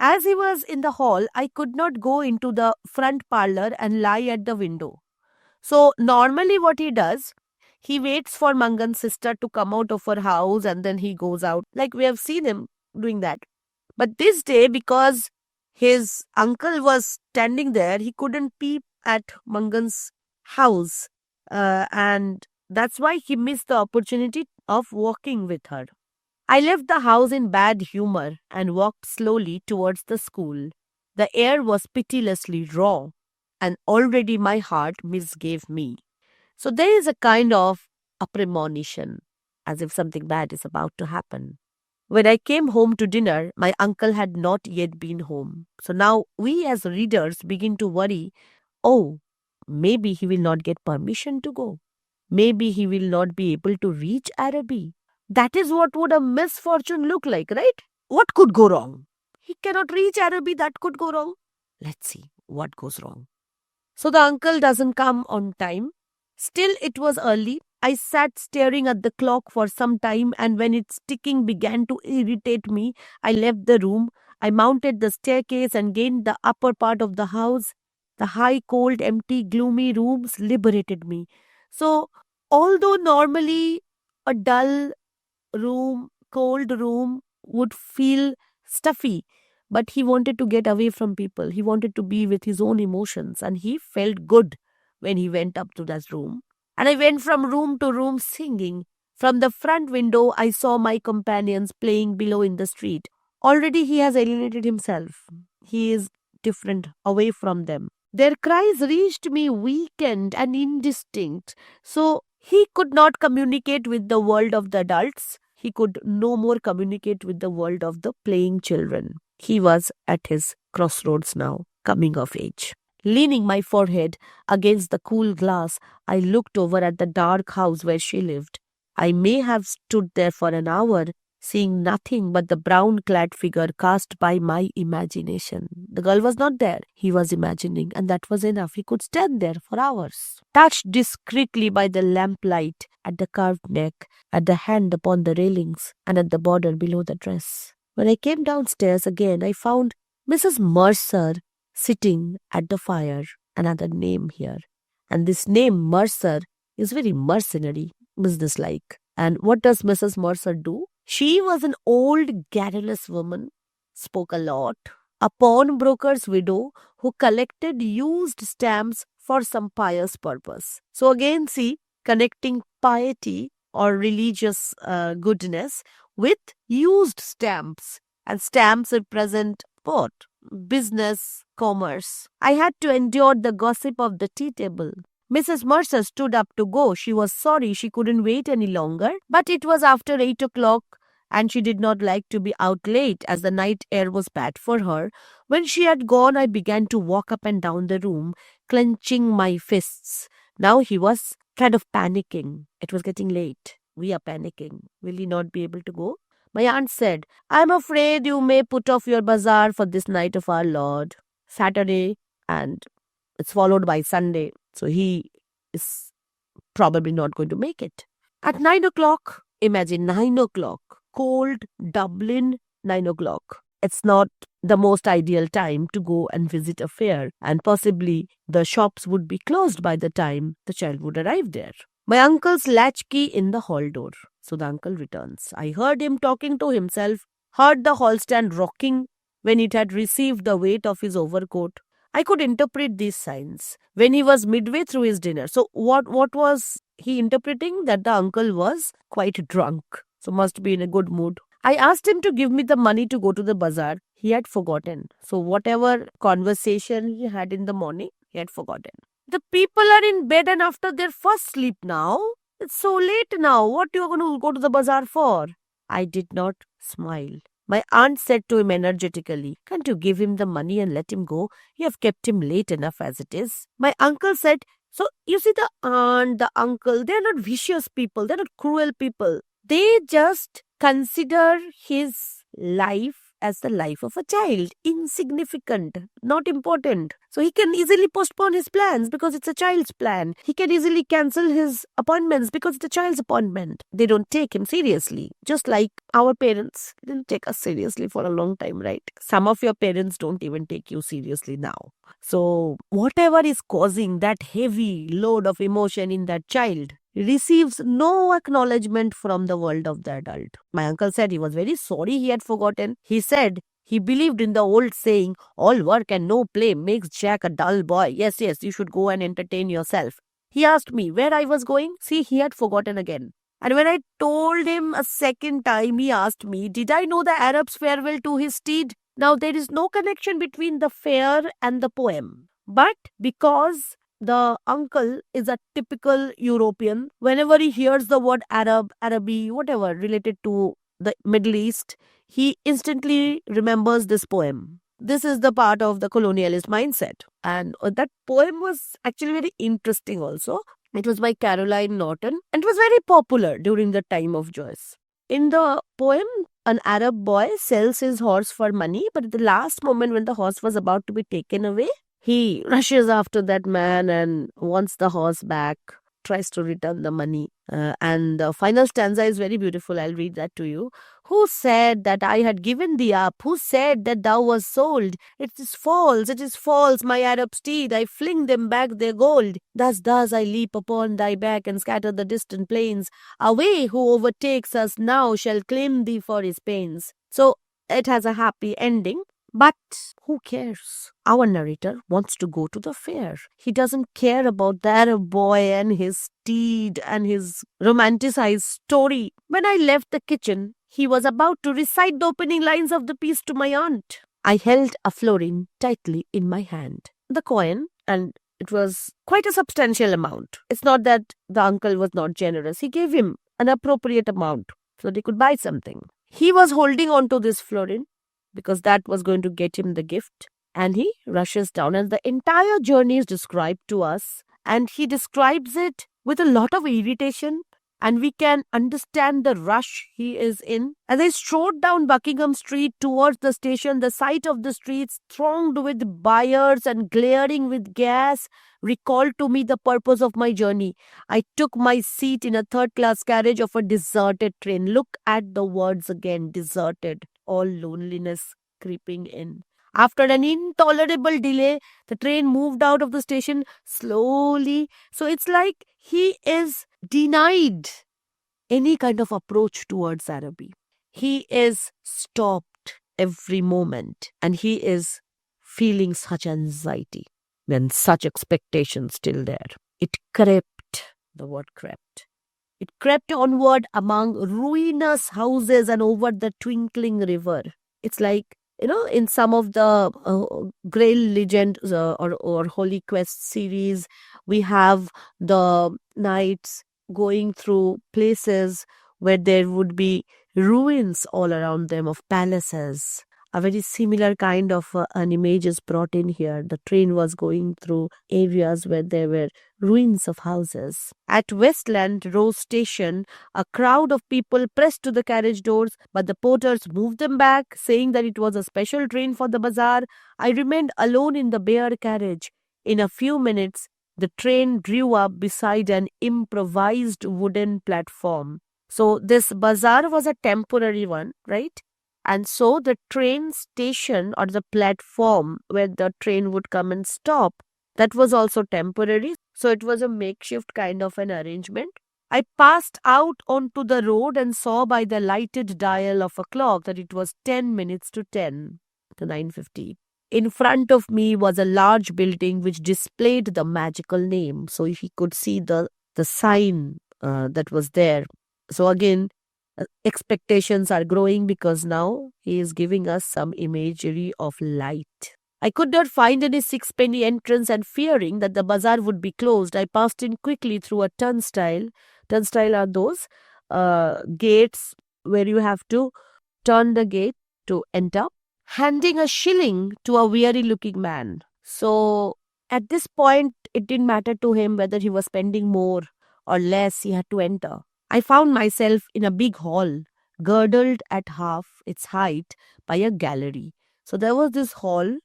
As he was in the hall, I could not go into the front parlor and lie at the window. So, normally, what he does, he waits for Mangan's sister to come out of her house and then he goes out. Like we have seen him doing that. But this day, because his uncle was standing there, he couldn't peep at Mangan's house. And that's why he missed the opportunity of walking with her. I left the house in bad humor and walked slowly towards the school. The air was pitilessly raw, and already my heart misgave me. So there is a kind of a premonition, as if something bad is about to happen. When I came home to dinner, my uncle had not yet been home. So now we as readers begin to worry, oh, maybe he will not get permission to go. Maybe he will not be able to reach Araby. That is what would a misfortune look like, right? What could go wrong? He cannot reach Araby, that could go wrong. Let's see what goes wrong. So the uncle doesn't come on time. Still, it was early. I sat staring at the clock for some time, and when its ticking began to irritate me, I left the room. I mounted the staircase and gained the upper part of the house. The high, cold, empty, gloomy rooms liberated me. So, although normally a dull room, cold room would feel stuffy, but he wanted to get away from people. He wanted to be with his own emotions, and he felt good when he went up to that room. And I went from room to room singing. From the front window, I saw my companions playing below in the street. Already he has alienated himself. He is different away from them. Their cries reached me weakened and indistinct. So he could not communicate with the world of the adults. He could no more communicate with the world of the playing children. He was at his crossroads now, coming of age. Leaning my forehead against the cool glass, I looked over at the dark house where she lived. I may have stood there for an hour, seeing nothing but the brown-clad figure cast by my imagination. The girl was not there. He was imagining, and that was enough. He could stand there for hours, touched discreetly by the lamplight at the carved neck, at the hand upon the railings, and at the border below the dress. When I came downstairs again, I found Mrs. Mercer sitting at the fire. Another name here. And this name, Mercer, is very mercenary, businesslike. And what does Mrs. Mercer do? She was an old, garrulous woman, spoke a lot, a pawnbroker's widow who collected used stamps for some pious purpose. So again, see, connecting piety or religious goodness with used stamps. And stamps represent what? business, commerce. I had to endure the gossip of the tea table. Mrs. Mercer stood up to go. She was sorry she couldn't wait any longer, but it was after 8 o'clock and she did not like to be out late as the night air was bad for her. When she had gone, I began to walk up and down the room, clenching my fists. Now he was kind of panicking. It was getting late. We are panicking. Will he not be able to go? My aunt said, I'm afraid you may put off your bazaar for this night of our Lord. Saturday, and it's followed by Sunday. So he is probably not going to make it. At 9 o'clock, imagine 9 o'clock, cold Dublin, 9 o'clock. It's not the most ideal time to go and visit a fair, and possibly the shops would be closed by the time the child would arrive there. My uncle's latchkey in the hall door. So the uncle returns. I heard him talking to himself, heard the hall stand rocking when it had received the weight of his overcoat. I could interpret these signs when he was midway through his dinner. So what was he interpreting? That the uncle was quite drunk. So must be in a good mood. I asked him to give me the money to go to the bazaar. He had forgotten. So whatever conversation he had in the morning, he had forgotten. The people are in bed and after their first sleep now. It's so late now. What you are going to go to the bazaar for? I did not smile. My aunt said to him energetically, can't you give him the money and let him go? You have kept him late enough as it is. My uncle said, so you see the aunt, the uncle, they're not vicious people. They're not cruel people. They just consider his life as the life of a child, insignificant, not important. So he can easily postpone his plans because it's a child's plan. He can easily cancel his appointments because it's a child's appointment. They don't take him seriously, just like our parents didn't take us seriously for a long time, right? Some of your parents don't even take you seriously now. So whatever is causing that heavy load of emotion in that child receives no acknowledgement from the world of the adult. My uncle said he was very sorry he had forgotten. He said he believed in the old saying, all work and no play makes Jack a dull boy. Yes, you should go and entertain yourself. He asked me where I was going. See, he had forgotten again. And when I told him a second time, he asked me, did I know the Arab's farewell to his steed? Now, there is no connection between the fair and the poem. But because the uncle is a typical European, whenever he hears the word Arab, Arabi, whatever related to the Middle East, he instantly remembers this poem. This is the part of the colonialist mindset. And that poem was actually very interesting also. It was by Caroline Norton and it was very popular during the time of Joyce. In the poem, an Arab boy sells his horse for money, but at the last moment when the horse was about to be taken away, he rushes after that man and wants the horse back, tries to return the money. And the final stanza is very beautiful. I'll read that to you. Who said that I had given thee up? Who said that thou was sold? It is false, my Arab steed. I fling them back their gold. Thus I leap upon thy back and scatter the distant plains. Away, who overtakes us now shall claim thee for his pains. So it has a happy ending. But who cares? Our narrator wants to go to the fair. He doesn't care about the Arab boy and his steed and his romanticized story. When I left the kitchen, he was about to recite the opening lines of the piece to my aunt. I held a florin tightly in my hand. The coin, and it was quite a substantial amount. It's not that the uncle was not generous. He gave him an appropriate amount so that he could buy something. He was holding on to this florin because that was going to get him the gift. And he rushes down and the entire journey is described to us. And he describes it with a lot of irritation. And we can understand the rush he is in. As I strode down Buckingham Street towards the station, the sight of the streets thronged with buyers and glaring with gas recalled to me the purpose of my journey. I took my seat in a third-class carriage of a deserted train. Look at the words again, deserted. All loneliness creeping in. After an intolerable delay, the train moved out of the station slowly. So it's like he is denied any kind of approach towards Arabi. He is stopped every moment and he is feeling such anxiety when such expectations still there. It crept, the word crept. It crept onward among ruinous houses and over the twinkling river. It's like In some of the Grail Legend or Holy Quest series, we have the knights going through places where there would be ruins all around them of palaces. A very similar kind of an image is brought in here. The train was going through areas where there were ruins of houses. At Westland Row Station, a crowd of people pressed to the carriage doors, but the porters moved them back, saying that it was a special train for the bazaar. I remained alone in the bare carriage. In a few minutes, the train drew up beside an improvised wooden platform. So, this bazaar was a temporary one, right? And so, the train station or the platform where the train would come and stop, that was also temporary. So, it was a makeshift kind of an arrangement. I passed out onto the road and saw by the lighted dial of a clock that it was 10 minutes to 10, to 9:50. In front of me was a large building which displayed the magical name. So he could see the sign that was there. So again, expectations are growing because now he is giving us some imagery of light. I could not find any sixpenny entrance, and fearing that the bazaar would be closed, I passed in quickly through a turnstile. Turnstile are those gates where you have to turn the gate to enter, handing a shilling to a weary looking man. So at this point, it didn't matter to him whether he was spending more or less, he had to enter. I found myself in a big hall, girdled at half its height by a gallery. So there was this hall,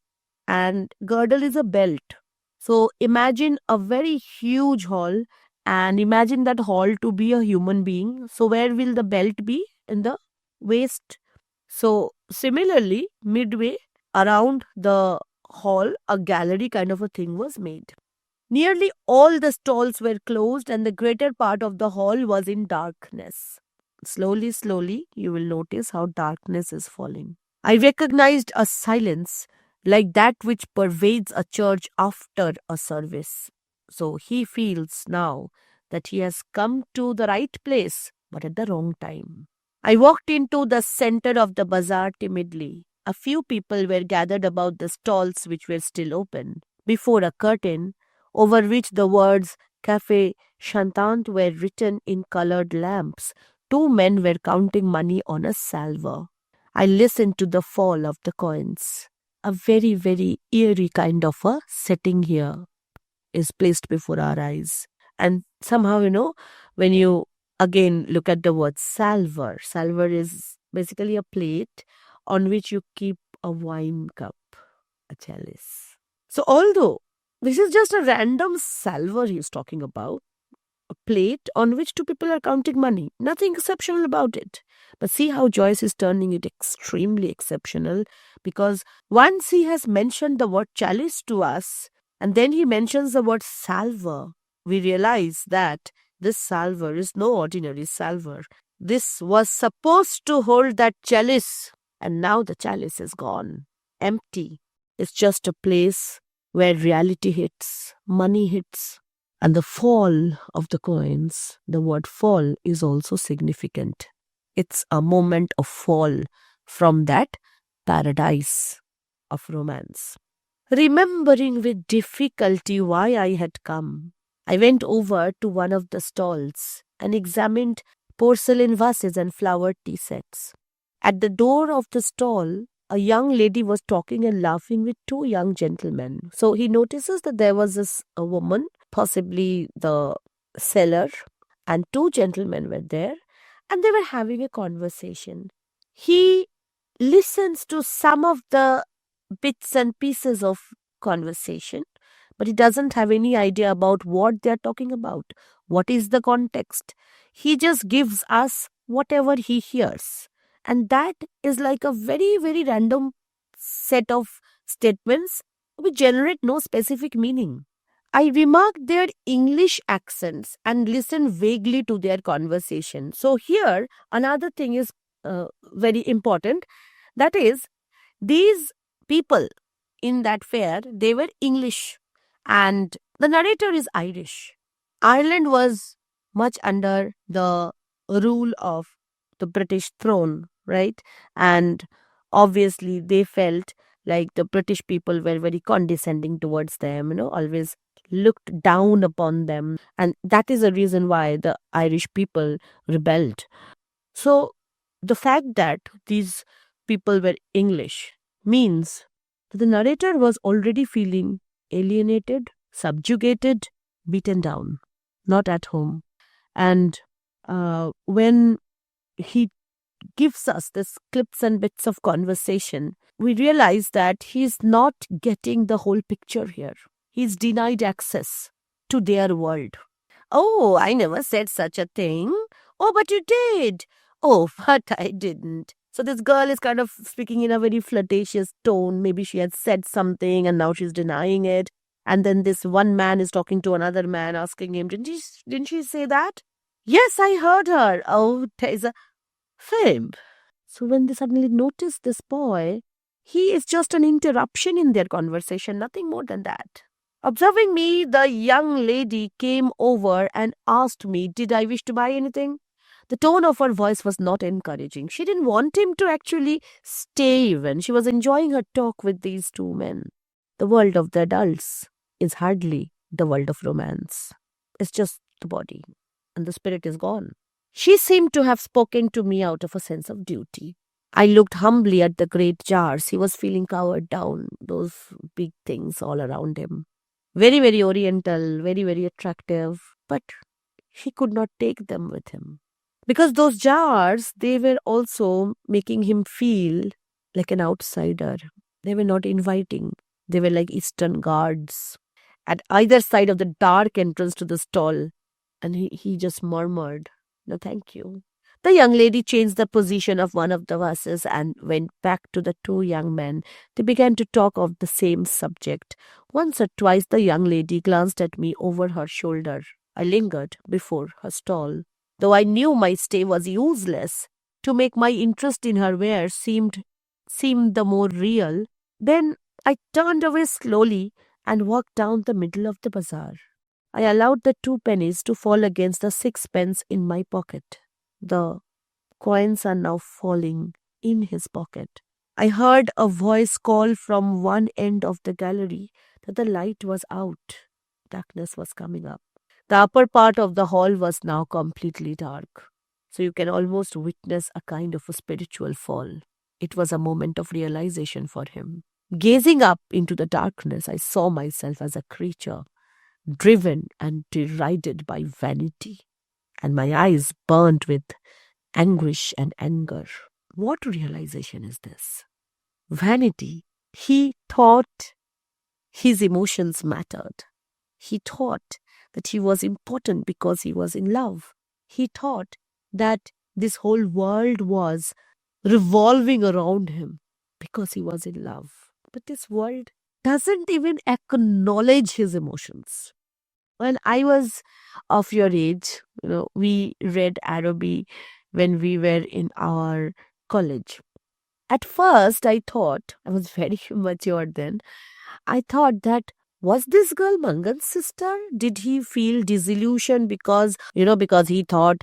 and girdle is a belt. So imagine a very huge hall, and imagine that hall to be a human being. So where will the belt be? In the waist. So similarly, midway around the hall, a gallery kind of a thing was made. Nearly all the stalls were closed, and the greater part of the hall was in darkness. Slowly, slowly, you will notice how darkness is falling. I recognized a silence like that which pervades a church after a service. So he feels now that he has come to the right place, but at the wrong time. I walked into the center of the bazaar timidly. A few people were gathered about the stalls which were still open. Before a curtain, over which the words Cafe Chantant were written in colored lamps, two men were counting money on a salver. I listened to the fall of the coins. A very, very eerie kind of a setting here is placed before our eyes. And somehow, when you again look at the word salver, salver is basically a plate on which you keep a wine cup, a chalice. So, although this is just a random salver he's talking about, a plate on which two people are counting money, nothing exceptional about it. But see how Joyce is turning it extremely exceptional, because once he has mentioned the word chalice to us, and then he mentions the word salver, we realize that this salver is no ordinary salver. This was supposed to hold that chalice, and now the chalice is gone, empty. It's just a place where reality hits, money hits, and the fall of the coins. The word fall is also significant. It's a moment of fall from that paradise of romance. Remembering with difficulty why I had come, I went over to one of the stalls and examined porcelain vases and flowered tea sets. At the door of the stall, a young lady was talking and laughing with two young gentlemen. So he notices that there was a woman, possibly the seller, and two gentlemen were there, and they were having a conversation. He listens to some of the bits and pieces of conversation, but he doesn't have any idea about what they're talking about. What is the context? He just gives us whatever he hears. And that is like a very, very random set of statements which generate no specific meaning. I remark their English accents and listen vaguely to their conversation. So, here another thing is very important, that is, these people in that fair, they were English, and the narrator is Irish. Ireland was much under the rule of the British throne, right? And Obviously, they felt like the British people were very condescending towards them, always looked down upon them. And that is the reason why the Irish people rebelled. So, the fact that these people were English means that the narrator was already feeling alienated, subjugated, beaten down, not at home. And when he gives us this clips and bits of conversation, we realize that he's not getting the whole picture here. He's denied access to their world. Oh, I never said such a thing. Oh, but you did. Oh, but I didn't. So this girl is kind of speaking in a very flirtatious tone. Maybe she had said something and now she's denying it. And then this one man is talking to another man, asking him, didn't she say that? Yes, I heard her. Oh, there's a film. So when they suddenly notice this boy, he is just an interruption in their conversation, nothing more than that. Observing me, the young lady came over and asked me, did I wish to buy anything? The tone of her voice was not encouraging. She didn't want him to actually stay even. She was enjoying her talk with these two men. The world of the adults is hardly the world of romance. It's just the body, and the spirit is gone. She seemed to have spoken to me out of a sense of duty. I looked humbly at the great jars. He was feeling cowered down, those big things all around him. Very, very oriental, very, very attractive, but he could not take them with him. Because those jars, they were also making him feel like an outsider. They were not inviting. They were like Eastern guards at either side of the dark entrance to the stall. And he just murmured, no, thank you. The young lady changed the position of one of the vases and went back to the two young men. They began to talk of the same subject. Once or twice the young lady glanced at me over her shoulder. I lingered before her stall. Though I knew my stay was useless, to make my interest in her wares seemed the more real. Then I turned away slowly and walked down the middle of the bazaar. I allowed the 2 pennies to fall against the 6 pence in my pocket. The coins are now falling in his pocket. I heard a voice call from one end of the gallery that the light was out. Darkness was coming up. The upper part of the hall was now completely dark. So you can almost witness a kind of a spiritual fall. It was a moment of realization for him. Gazing up into the darkness, I saw myself as a creature driven and derided by vanity, and my eyes burned with anguish and anger. What realization is this? Vanity. He thought his emotions mattered. He thought that he was important because he was in love. He thought that this whole world was revolving around him because he was in love. But this world doesn't even acknowledge his emotions. When I was of your age, we read Araby when we were in our college. At first, I thought, I was very mature then, I thought that was this girl Mangan's sister? Did he feel disillusion because he thought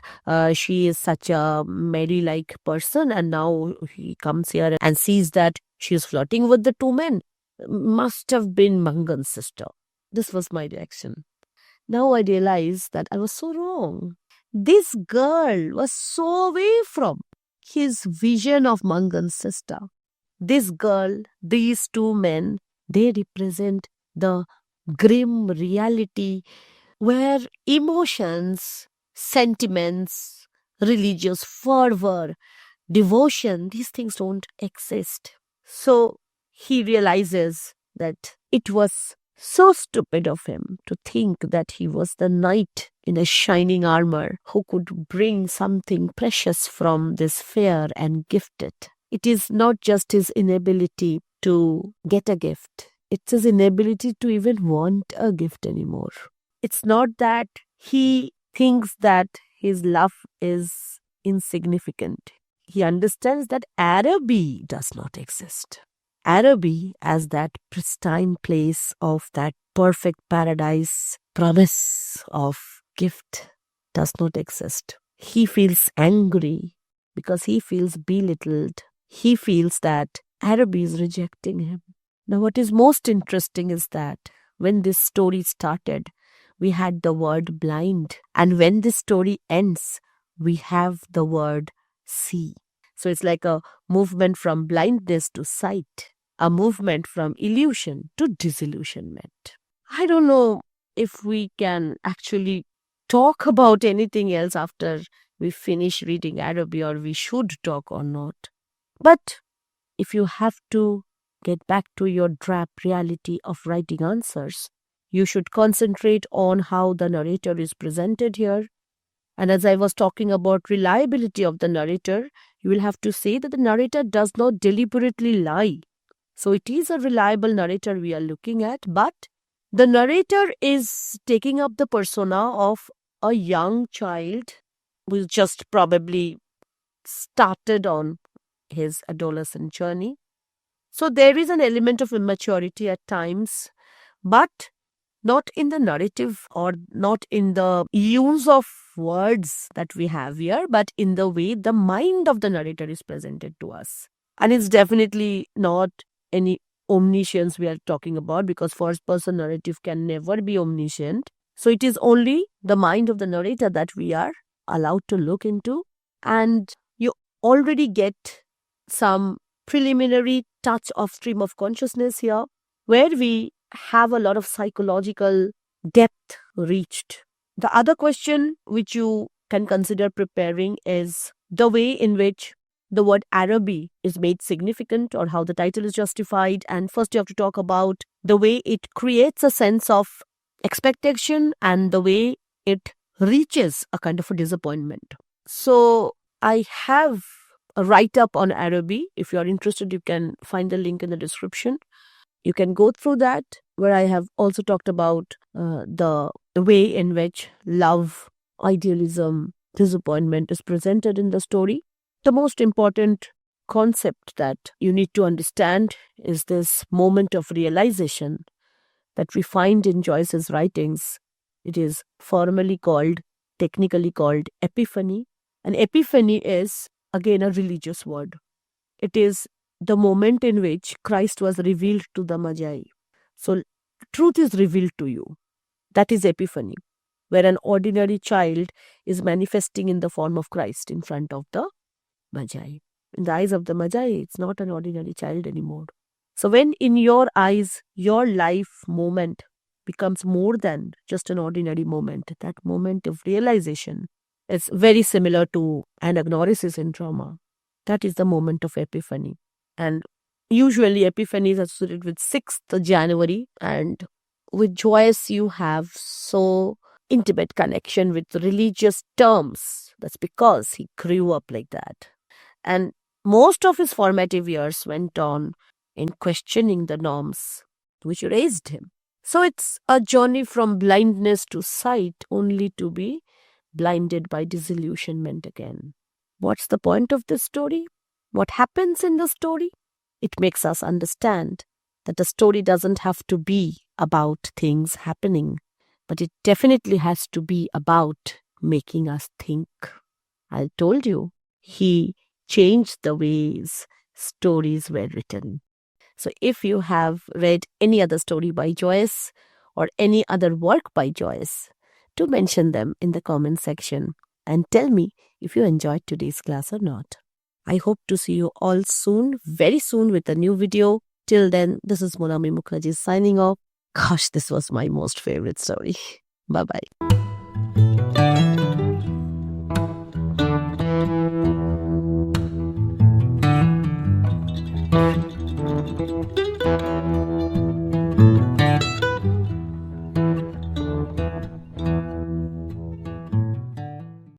she is such a Mary-like person, and now he comes here and sees that she is flirting with the 2 men? Must have been Mangan's sister. This was my reaction. Now I realize that I was so wrong. This girl was so away from his vision of Mangan's sister. This girl, these 2 men, they represent the grim reality where emotions, sentiments, religious fervor, devotion, these things don't exist. So he realizes that it was so stupid of him to think that he was the knight in a shining armor who could bring something precious from this fair and gift it. It is not just his inability to get a gift. It's his inability to even want a gift anymore. It's not that he thinks that his love is insignificant. He understands that Araby does not exist. Araby as that pristine place of that perfect paradise, promise of gift, does not exist. He feels angry because he feels belittled. he feels that Araby is rejecting him. Now, what is most interesting is that when this story started, we had the word blind. And when this story ends, we have the word see. So it's like a movement from blindness to sight, a movement from illusion to disillusionment. I don't know if we can actually talk about anything else after we finish reading Araby, or we should talk or not. But if you have to get back to your drab reality of writing answers, you should concentrate on how the narrator is presented here. And as I was talking about reliability of the narrator, you will have to say that the narrator does not deliberately lie. So it is a reliable narrator we are looking at, but the narrator is taking up the persona of a young child who just probably started on his adolescent journey. So there is an element of immaturity at times, but not in the narrative or not in the use of words that we have here, but in the way the mind of the narrator is presented to us. And it's definitely not any omniscience we are talking about, because first person narrative can never be omniscient. So it is only the mind of the narrator that we are allowed to look into. And you already get some preliminary touch of stream of consciousness here, where we have a lot of psychological depth reached. The other question which you can consider preparing is the way in which the word Araby is made significant, or how the title is justified. And first you have to talk about the way it creates a sense of expectation and the way it reaches a kind of a disappointment. So I have a write-up on Araby. If you are interested, you can find the link in the description. You can go through that, where I have also talked about the way in which love, idealism, disappointment is presented in the story. The most important concept that you need to understand is this moment of realization that we find in Joyce's writings. It is technically called epiphany. And epiphany is, again, a religious word. It is the moment in which Christ was revealed to the Magi. So truth is revealed to you. That is epiphany, where an ordinary child is manifesting in the form of Christ in front of the Magi. In the eyes of the Magi, it's not an ordinary child anymore. So when in your eyes, your life moment becomes more than just an ordinary moment, that moment of realization is very similar to anagnorisis in trauma. That is the moment of epiphany. And usually epiphany is associated with 6th January. And with Joyce, you have so intimate connection with religious terms. That's because he grew up like that. And most of his formative years went on in questioning the norms which raised him. So it's a journey from blindness to sight, only to be blinded by disillusionment again. What's the point of this story? What happens in the story? It makes us understand that the story doesn't have to be about things happening, but it definitely has to be about making us think. I told you, he changed the ways stories were written. So if you have read any other story by Joyce or any other work by Joyce, do mention them in the comment section and tell me if you enjoyed today's class or not. I hope to see you all soon, very soon, with a new video. Till then, this is Monami Mukherjee signing off. Gosh, this was my most favorite story. Bye-bye.